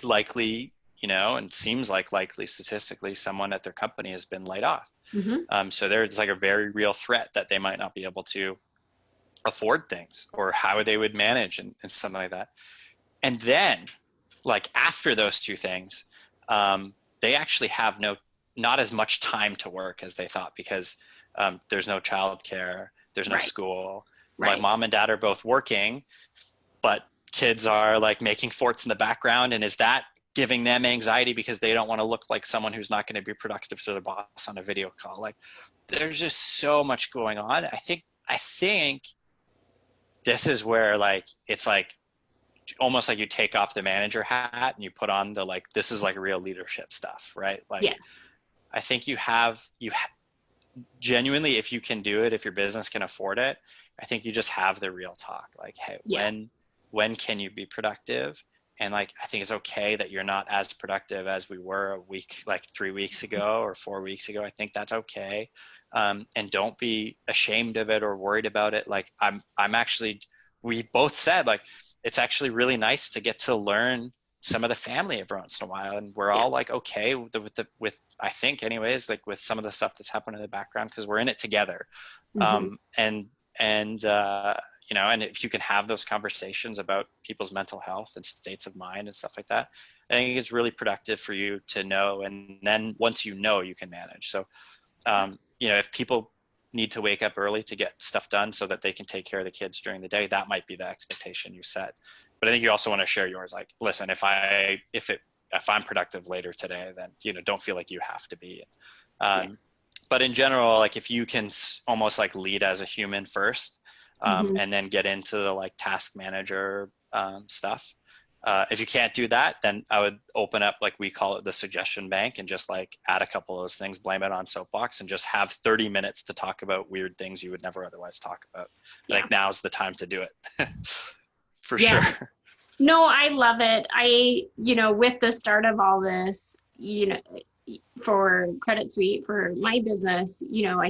likely, and seems like likely statistically someone at their company has been laid off. So there's like a very real threat that they might not be able to afford things or how they would manage and something like that. And then like after those two things, they actually have not as much time to work as they thought, because there's no childcare, there's no school. My mom and dad are both working, but kids are like making forts in the background. And is that giving them anxiety because they don't want to look like someone who's not going to be productive to their boss on a video call? Like there's just so much going on. I think this is where like, it's like almost like you take off the manager hat and you put on the, like, this is like real leadership stuff, right? Like, I think you genuinely, if you can do it, if your business can afford it, I think you just have the real talk. Like, hey, when can you be productive? And like, I think it's okay that you're not as productive as we were 3 weeks ago or 4 weeks ago. I think that's okay. And don't be ashamed of it or worried about it. Like we both said, like, it's actually really nice to get to learn some of the family every once in a while. And we're all like, okay with I think anyways, like with some of the stuff that's happening in the background, because we're in it together. You know, and if you can have those conversations about people's mental health and states of mind and stuff like that, I think it's really productive for you to know. And then once you know, you can manage. So, you know, if people need to wake up early to get stuff done so that they can take care of the kids during the day, that might be the expectation you set. But I think you also want to share yours. Like, listen, if I'm productive later today, then, you know, don't feel like you have to be. But in general, like if you can almost like lead as a human first, and then get into the like task manager stuff. If you can't do that, then I would open up, like we call it, the suggestion bank, and just like add a couple of those things, blame it on Soapbox, and just have 30 minutes to talk about weird things you would never otherwise talk about. I think now's the time to do it. For sure. No, I love it. You know, with the start of all this, you know, for Credit Suite, for my business, you know,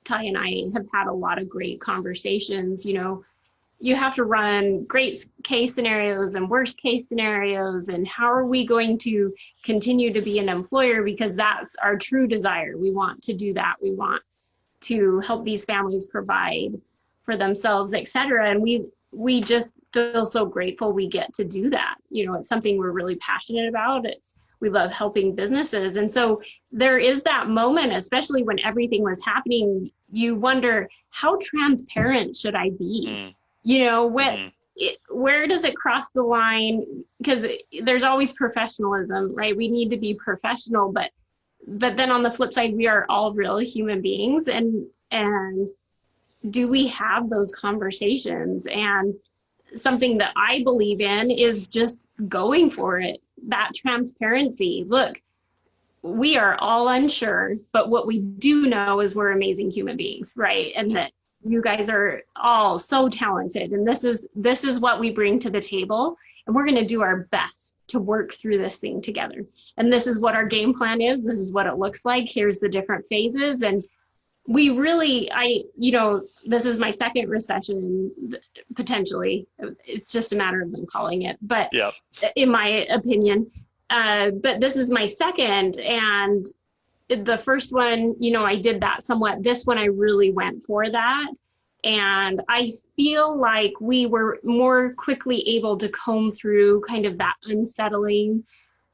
Ty and I have had a lot of great conversations. You know, you have to run great case scenarios and worst case scenarios, and how are we going to continue to be an employer, because that's our true desire. We want to do that. We want to help these families provide for themselves, et cetera. And we just feel so grateful we get to do that. You know, it's something we're really passionate about. We love helping businesses. And so there is that moment, especially when everything was happening, you wonder, how transparent should I be? You know, where does it cross the line? Because there's always professionalism, right? We need to be professional, but then on the flip side, we are all real human beings. And do we have those conversations? And something that I believe in is just going for it. That transparency. Look, we are all unsure, but what we do know is we're amazing human beings, right? And that you guys are all so talented, and this is what we bring to the table, and we're going to do our best to work through this thing together. And this is what our game plan is. This is what it looks like. Here's the different phases. And we really, you know, this is my second recession, potentially. It's just a matter of them calling it, but in my opinion, but this is my second. And the first one, you know, I did that somewhat. This one, I really went for that. And I feel like we were more quickly able to comb through kind of that unsettling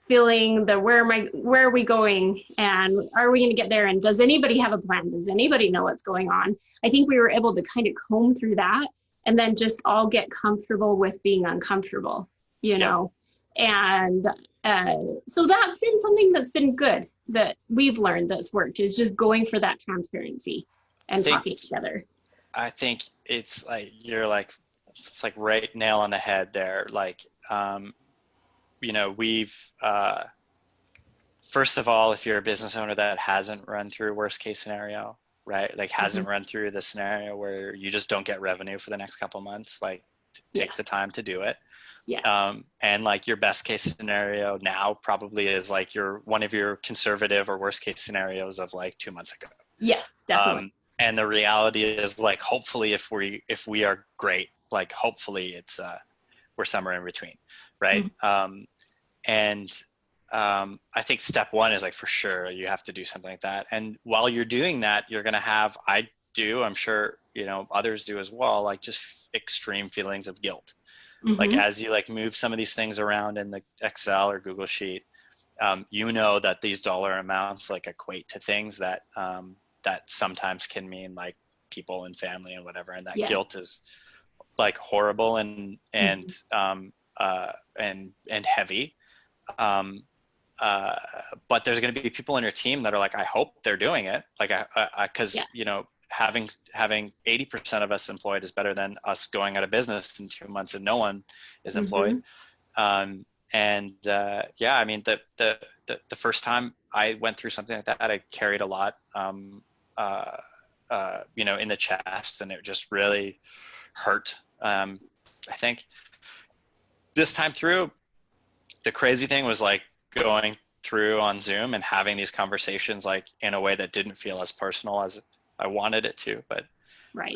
feeling, the where are we going, and are we going to get there, and does anybody have a plan, does anybody know what's going on? I think we were able to kind of comb through that and then just all get comfortable with being uncomfortable, you know. And so that's been something that's been good that we've learned that's worked, is just going for that transparency and talking together. I think it's like it's like right nail on the head there. Like you know, we've, first of all, if you're a business owner that hasn't run through worst case scenario, right? Like hasn't run through the scenario where you just don't get revenue for the next couple of months, like take the time to do it. And like your best case scenario now probably is like one of your conservative or worst case scenarios of like 2 months ago. Yes, definitely. And the reality is like, hopefully if we are great, like hopefully it's, we're somewhere in between. Right. I think step one is like, for sure, you have to do something like that. And while you're doing that, you're going to have, I'm sure, you know, others do as well, like just extreme feelings of guilt. Like as you like move some of these things around in the Excel or Google sheet, you know that these dollar amounts like equate to things that, that sometimes can mean like people and family and whatever. And that guilt is like horrible and heavy. But there's going to be people in your team that are like, I hope they're doing it. Like, cause you know, having 80% of us employed is better than us going out of business in 2 months and no one is employed. I mean, the first time I went through something like that, I carried a lot, you know, in the chest, and it just really hurt. I think this time through, the crazy thing was like going through on Zoom and having these conversations like in a way that didn't feel as personal as I wanted it to. But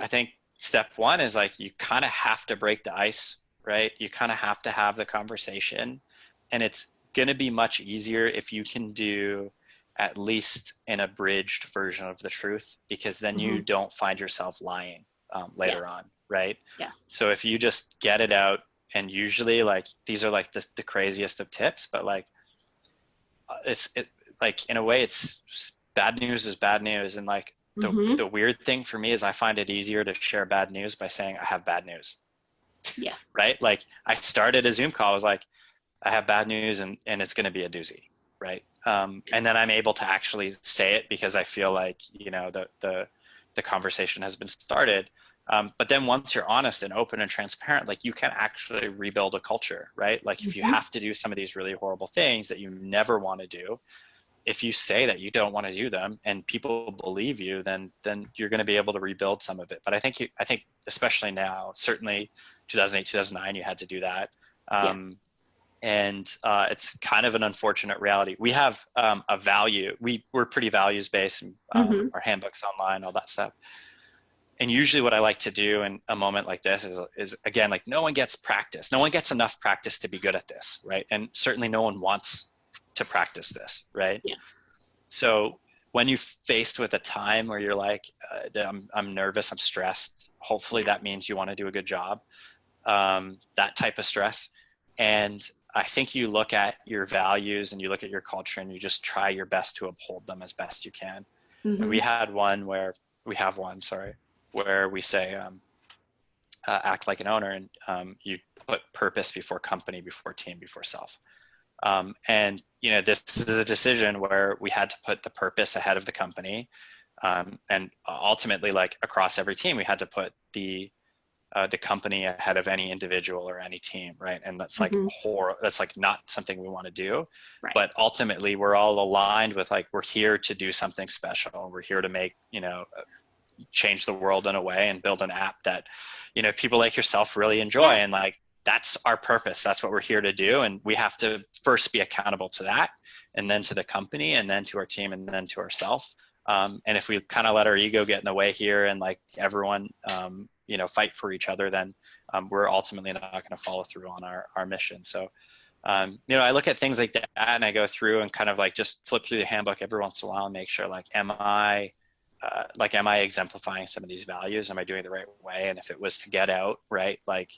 I think step one is like, you kind of have to break the ice right? You kind of have to have the conversation, and it's going to be much easier if you can do at least an abridged version of the truth, because then you don't find yourself lying later on, right? Yes. So if you just get it out, and usually like these are like the craziest of tips, but like like in a way it's bad news is bad news. And like the weird thing for me is I find it easier to share bad news by saying I have bad news. Yes. Right? Like I started a Zoom call, I was like, I have bad news, and it's going to be a doozy. Right. And then I'm able to actually say it because I feel like, the conversation has been started. But then once you're honest and open and transparent, like you can actually rebuild a culture, right? Like if you have to do some of these really horrible things that you never want to do, if you say that you don't want to do them and people believe you, then you're going to be able to rebuild some of it. But I think especially now, certainly 2008, 2009, you had to do that. And it's kind of an unfortunate reality. We have a value. We're pretty values based, our handbooks online, all that stuff. And usually what I like to do in a moment like this is again, like no one gets practice. No one gets enough practice to be good at this, right? And certainly no one wants to practice this, right? Yeah. So when you're faced with a time where you're like, I'm nervous, I'm stressed, hopefully that means you want to do a good job, that type of stress. And I think you look at your values and you look at your culture and you just try your best to uphold them as best you can. And we have one, where we say, act like an owner, and you put purpose before company, before team, before self. And this is a decision where we had to put the purpose ahead of the company, and ultimately, like across every team, we had to put the company ahead of any individual or any team, right? And that's like that's like not something we want to do. Right. But ultimately, we're all aligned with like we're here to do something special. We're here to make change the world in a way and build an app that people like yourself really enjoy, and like that's our purpose. That's what we're here to do. And we have to first be accountable to that, and then to the company, and then to our team, and then to ourselves. And if we kind of let our ego get in the way here and like everyone, fight for each other, then we're ultimately not going to follow through on our mission. So, I look at things like that and I go through and kind of like just flip through the handbook every once in a while and make sure like, am I exemplifying some of these values? Am I doing it the right way? And if it was to get out, right, like,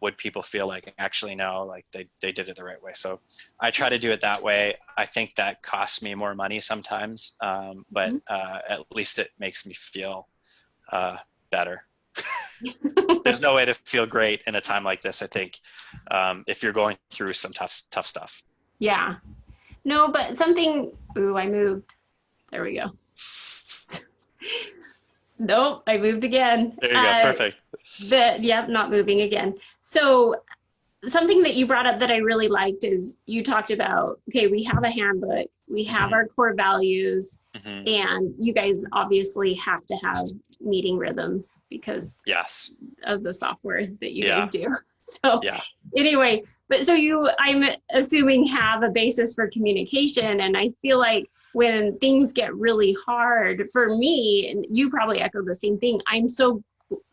would people feel like actually no, like they did it the right way? So I try to do it that way. I think that costs me more money sometimes, but at least it makes me feel better. There's no way to feel great in a time like this, I think, if you're going through some tough stuff. Yeah. No, but something, I moved. There we go. Nope, I moved again. There you go. Perfect. Not moving again. So something that you brought up that I really liked is you talked about, okay, we have a handbook, we have our core values, and you guys obviously have to have meeting rhythms because of the software that you guys do. So anyway, but so I'm assuming have a basis for communication, and I feel like when things get really hard for me, and you probably echo the same thing, I'm so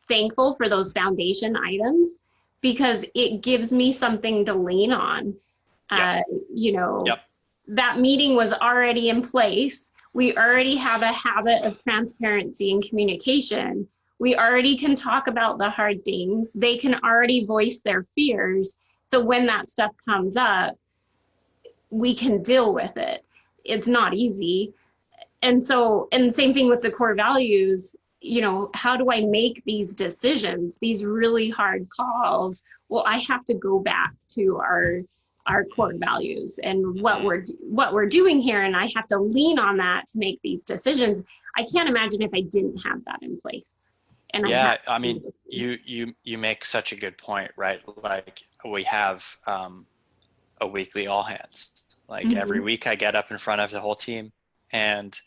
thankful for those foundation items because it gives me something to lean on. That meeting was already in place. We already have a habit of transparency and communication. We already can talk about the hard things. They can already voice their fears. So when that stuff comes up, we can deal with it. It's not easy. And same thing with the core values, how do I make these decisions, these really hard calls? Well, I have to go back to our core values and what we're doing here. And I have to lean on that to make these decisions. I can't imagine if I didn't have that in place. And I mean, you make such a good point, right? Like we have a weekly all hands. Like every week I get up in front of the whole team and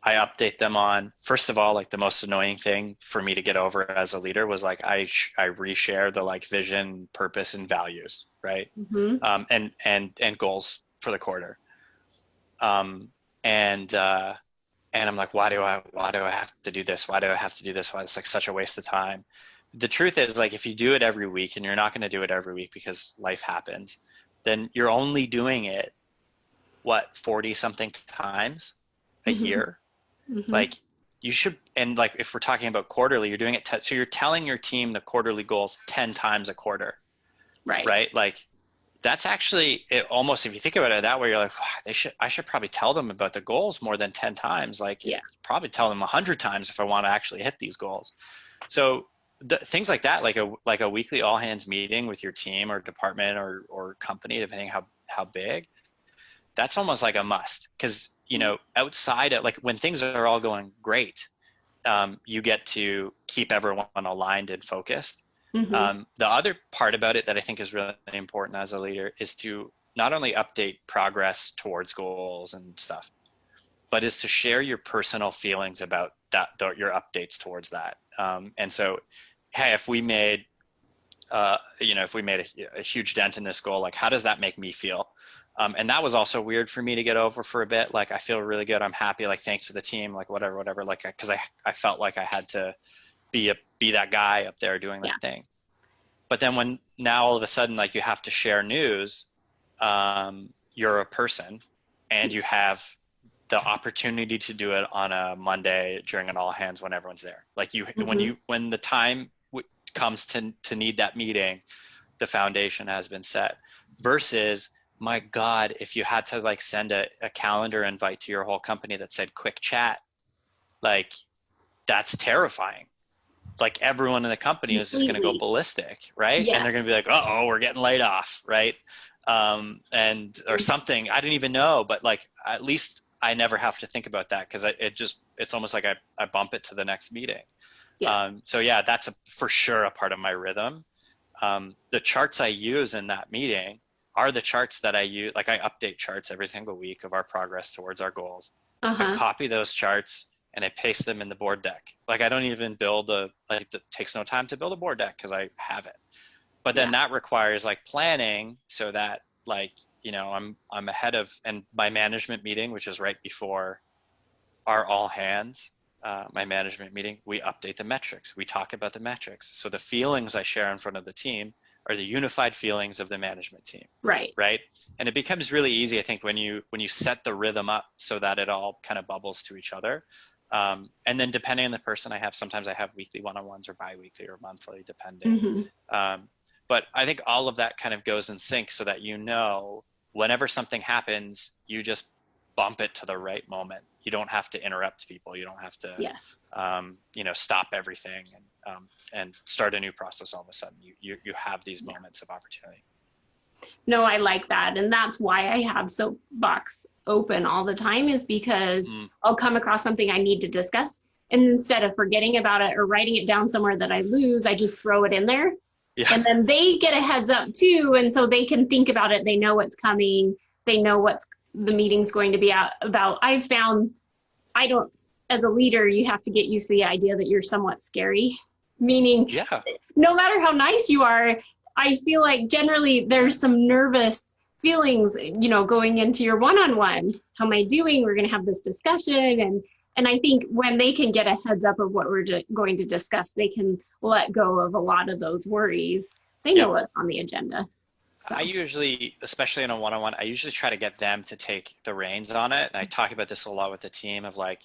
I update them on, first of all, like the most annoying thing for me to get over as a leader was like, I reshare the like vision, purpose, and values, right? And goals for the quarter. And I'm like, why do I have to do this? Why do I have to do this? Why it's like such a waste of time? the truth is, like, if you do it every week, and you're not going to do it every week because life happens, then you're only doing it, what, 40 something times a year? Like, you should, and like, if we're talking about quarterly, you're doing it, so you're telling your team the quarterly goals 10 times a quarter, right? Like, that's actually it, almost, if you think about it that way, you're like, wow, I should probably tell them about the goals more than 10 times. Like, probably tell them 100 times if I want to actually hit these goals. So things like that, like a weekly all hands meeting with your team or department or company, depending how big, that's almost like a must. Because, you know, outside of, like, when things are all going great, you get to keep everyone aligned and focused. The other part about it that I think is really important as a leader is to not only update progress towards goals and stuff, but is to share your personal feelings about that, your updates towards that. And so, hey, if we made, if we made a huge dent in this goal, like, how does that make me feel? And that was also weird for me to get over for a bit. Like, I feel really good. I'm happy. Like, thanks to the team, like, whatever. Like, cause I felt like I had to be that guy up there doing that thing. But then when now all of a sudden, like, you have to share news, you're a person and you have the opportunity to do it on a Monday during an all hands when everyone's there. Like, when the time comes to need that meeting, the foundation has been set. Versus, my God, if you had to, like, send a calendar invite to your whole company that said quick chat, like, that's terrifying. Like, everyone in the company is just going to go ballistic, right? And they're going to be like, oh, we're getting laid off, right? Or something. I didn't even know, but, like, at least I never have to think about that, because it's almost like I bump it to the next meeting. So yeah, that's for sure a part of my rhythm. The charts I use in that meeting are the charts that I use. Like, I update charts every single week of our progress towards our goals. I copy those charts and I paste them in the board deck. Like, I don't even build it takes no time to build a board deck because I have it. But then that requires, like, planning, so that, like, you know, I'm ahead of, and my management meeting, which is right before our all hands, my management meeting, we update the metrics. We talk about the metrics. So the feelings I share in front of the team are the unified feelings of the management team. Right. And it becomes really easy, I think, when you set the rhythm up so that it all kind of bubbles to each other. And then, depending on the person, sometimes I have weekly one-on-ones or bi-weekly or monthly, depending. But I think all of that kind of goes in sync, so that, you know, whenever something happens, you just bump it to the right moment. You don't have to interrupt people. You don't have to, stop everything and start a new process all of a sudden. You have these moments of opportunity. No, I like that. And that's why I have Soapbox open all the time, is because I'll come across something I need to discuss. And instead of forgetting about it or writing it down somewhere that I lose, I just throw it in there. And then they get a heads up too. And so they can think about it. They know what's coming. They know what's the meeting's going to be about. I've found, as a leader, you have to get used to the idea that you're somewhat scary, meaning no matter how nice you are, I feel like generally there's some nervous feelings, you know, going into your one-on-one. How am I doing? We're going to have this discussion. And I think when they can get a heads up of what we're going to discuss, they can let go of a lot of those worries. They know what's on the agenda. So. I usually, especially in a one-on-one, I usually try to get them to take the reins on it. And I talk about this a lot with the team of like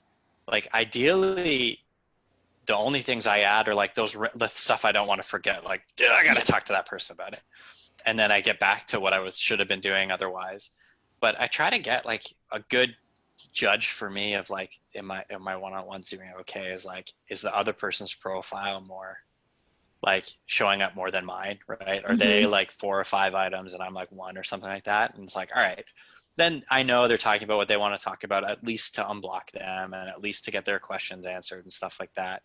ideally, the only things I add are like the stuff I don't want to forget. Like, I got to talk to that person about it. And then I get back to what I should have been doing otherwise. But I try to get like a good judge for me of like, am my one-on-ones doing okay? Is the other person's profile more like showing up more than mine, right? Are they like 4 or 5 items and I'm like 1 or something like that? And it's like, all right, then I know they're talking about what they want to talk about, at least to unblock them and at least to get their questions answered and stuff like that.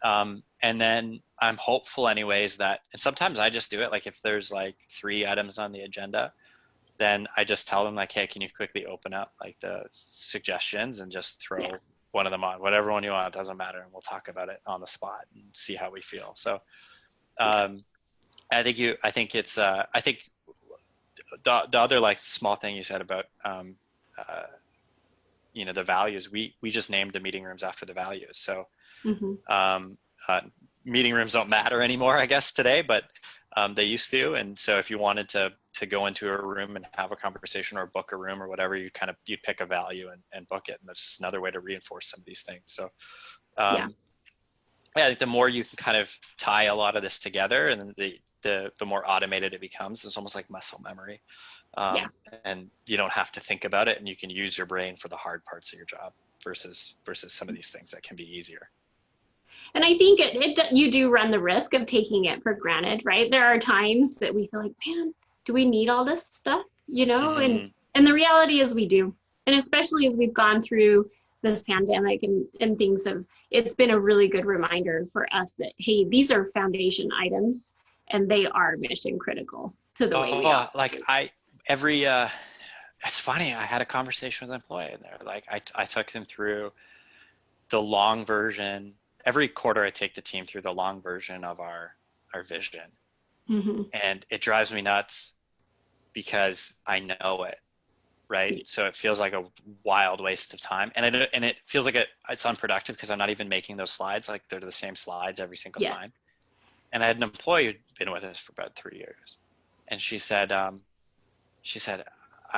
And then I'm hopeful anyways that, and sometimes I just do it, like if there's like 3 items on the agenda, then I just tell them like, hey, can you quickly open up like the suggestions and just throw one of them on, whatever one you want, it doesn't matter. And we'll talk about it on the spot and see how we feel. So I think the other like small thing you said about, the values, we just named the meeting rooms after the values. So meeting rooms don't matter anymore, I guess, today, but they used to. And so if you wanted to go into a room and have a conversation or book a room or whatever, you'd pick a value and book it. And that's just another way to reinforce some of these things. So Yeah. I think the more you can kind of tie a lot of this together, and the more automated it becomes. It's almost like muscle memory. And you don't have to think about it, and you can use your brain for the hard parts of your job versus some of these things that can be easier. And I think you do run the risk of taking it for granted, right? There are times that we feel like, man, do we need all this stuff? And the reality is we do. And especially as we've gone through this pandemic and things it's been a really good reminder for us that, hey, these are foundation items and they are mission critical to the way we operate. It's funny. I had a conversation with an employee and they're like, I took them through the long version. Every quarter I take the team through the long version of our vision. And it drives me nuts because I know it. Right. So it feels like a wild waste of time. And it feels like it's unproductive because I'm not even making those slides. Like they're the same slides every single time. And I had an employee who'd been with us for about 3 years. And she said, I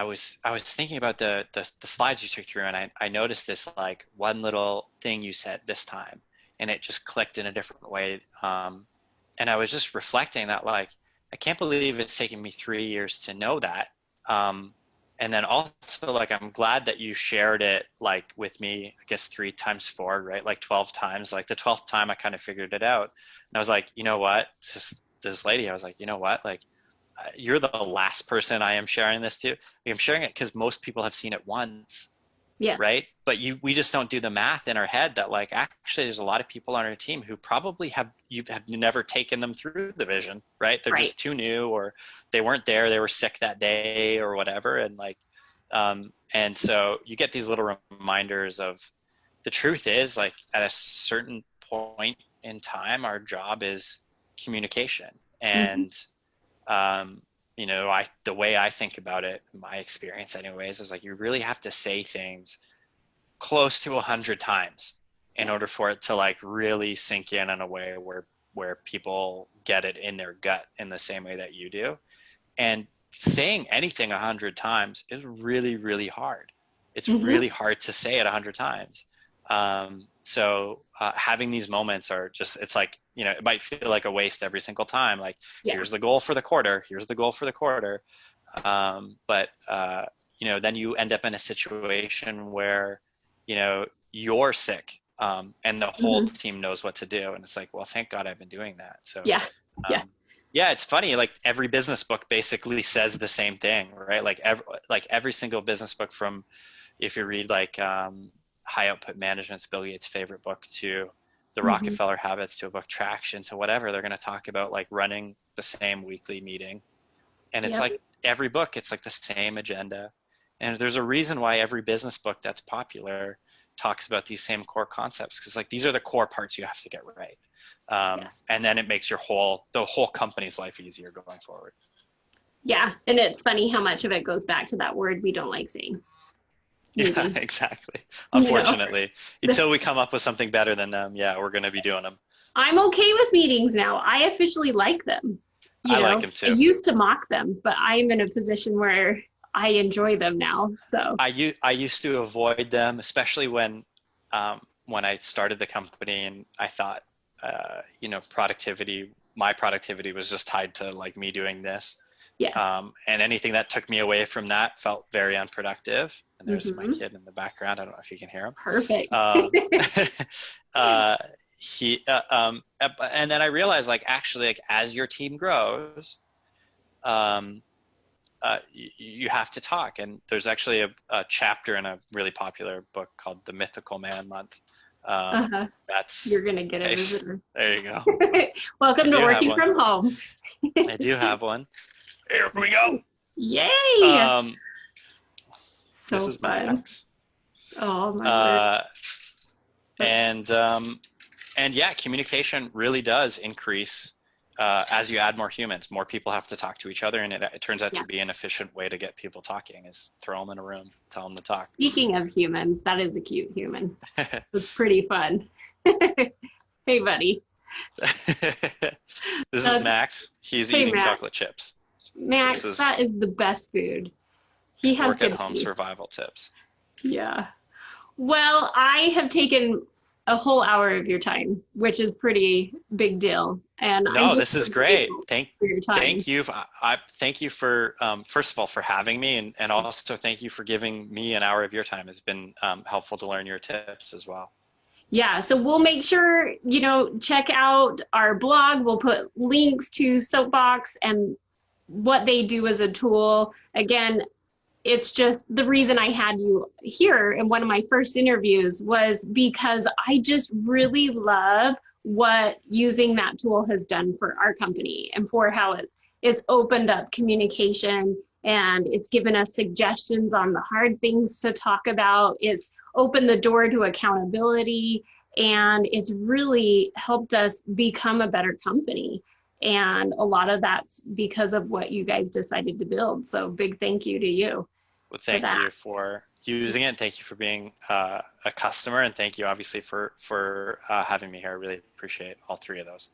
was thinking about the slides you took through, and I noticed this like one little thing you said this time, and it just clicked in a different way. And I was just reflecting that, like, I can't believe it's taken me 3 years to know that. And then also, like, I'm glad that you shared it, like, with me, I guess 3 times 4, right? Like 12 times, like the 12th time I kind of figured it out. And I was like, you know what, this lady, I was like, you know what, like, you're the last person I am sharing this to. I'm sharing it because most people have seen it once. Yes. Right. But we just don't do the math in our head that, like, actually there's a lot of people on our team who probably have never taken them through the vision. Right. They're just too new, or they weren't there. They were sick that day or whatever. And like, and so you get these little reminders of, the truth is, like, at a certain point in time, our job is communication. And, the way I think about it, my experience anyways, is like, you really have to say things close to 100 times in order for it to, like, really sink in a way where people get it in their gut in the same way that you do. And saying anything 100 times is really, really hard. It's really hard to say it 100 times. So having these moments are just, it's like, it might feel like a waste every single time. Like, here's the goal for the quarter. Here's the goal for the quarter. But then you end up in a situation where, you're sick, and the whole team knows what to do. And it's like, well, thank God I've been doing that. So it's funny. Like, every business book basically says the same thing, right? Like every single business book, from, if you read like High Output Management's Bill Gates' favorite book, to the Rockefeller Habits, to a book Traction, to whatever, they're going to talk about, like, running the same weekly meeting. And it's like every book, it's like the same agenda. And there's a reason why every business book that's popular talks about these same core concepts, because, like, these are the core parts you have to get right. And then it makes the whole company's life easier going forward. Yeah. And it's funny how much of it goes back to that word we don't like saying. Yeah, exactly. Unfortunately, until we come up with something better than them, we're going to be doing them. I'm okay with meetings now. I officially like them. I like them too. I used to mock them, but I'm in a position where I enjoy them now. So I used to avoid them, especially when I started the company, and I thought, my productivity was just tied to, like, me doing this. And anything that took me away from that felt very unproductive. And there's my kid in the background. I don't know if you can hear him. Perfect. And then I realized, like, actually, like, as your team grows, you have to talk. And there's actually a chapter in a really popular book called The Mythical Man Month. You're going to get a visitor. There you go. Welcome to working from home. I do have one. Here we go. Yay. So this is fun. my ex. Oh my word. And communication really does increase as you add more humans. More people have to talk to each other, and it turns out to be an efficient way to get people talking, is throw them in a room, tell them to talk. Speaking of humans, that is a cute human. It's pretty fun. Hey, buddy. This is Max. He's Hey, eating Max. chocolate chips. Max, that is the best food. He has Work at good home teeth. survival tips. Yeah. Well, I have taken a whole hour of your time, which is pretty big deal. And I'm No, just this so is great. grateful for your time. Thank you. Thank you for first of all for having me, and also thank you for giving me an hour of your time. It's been helpful to learn your tips as well. Yeah, so we'll make sure, check out our blog. We'll put links to Soapbox and what they do as a tool. Again, it's just the reason I had you here in one of my first interviews was because I just really love what using that tool has done for our company and for how it's opened up communication, and it's given us suggestions on the hard things to talk about. It's opened the door to accountability, and it's really helped us become a better company. And a lot of that's because of what you guys decided to build. So big thank you to you. Well, thank you for using it. Thank you for being a customer, and thank you obviously for having me here. I really appreciate all three of those.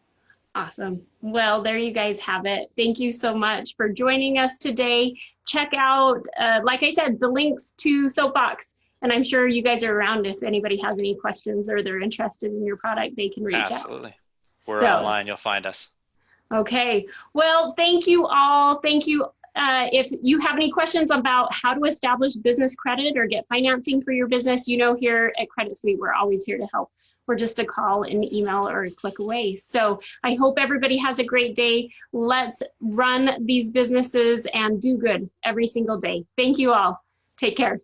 Awesome. Well, there you guys have it. Thank you so much for joining us today. Check out, like I said, the links to Soapbox, and I'm sure you guys are around. If anybody has any questions or they're interested in your product, they can reach out. Absolutely. We're online. You'll find us. Okay. Well, thank you all. Thank you. If you have any questions about how to establish business credit or get financing for your business, here at Credit Suite, we're always here to help. We're just a call, an email, or a click away. So I hope everybody has a great day. Let's run these businesses and do good every single day. Thank you all. Take care.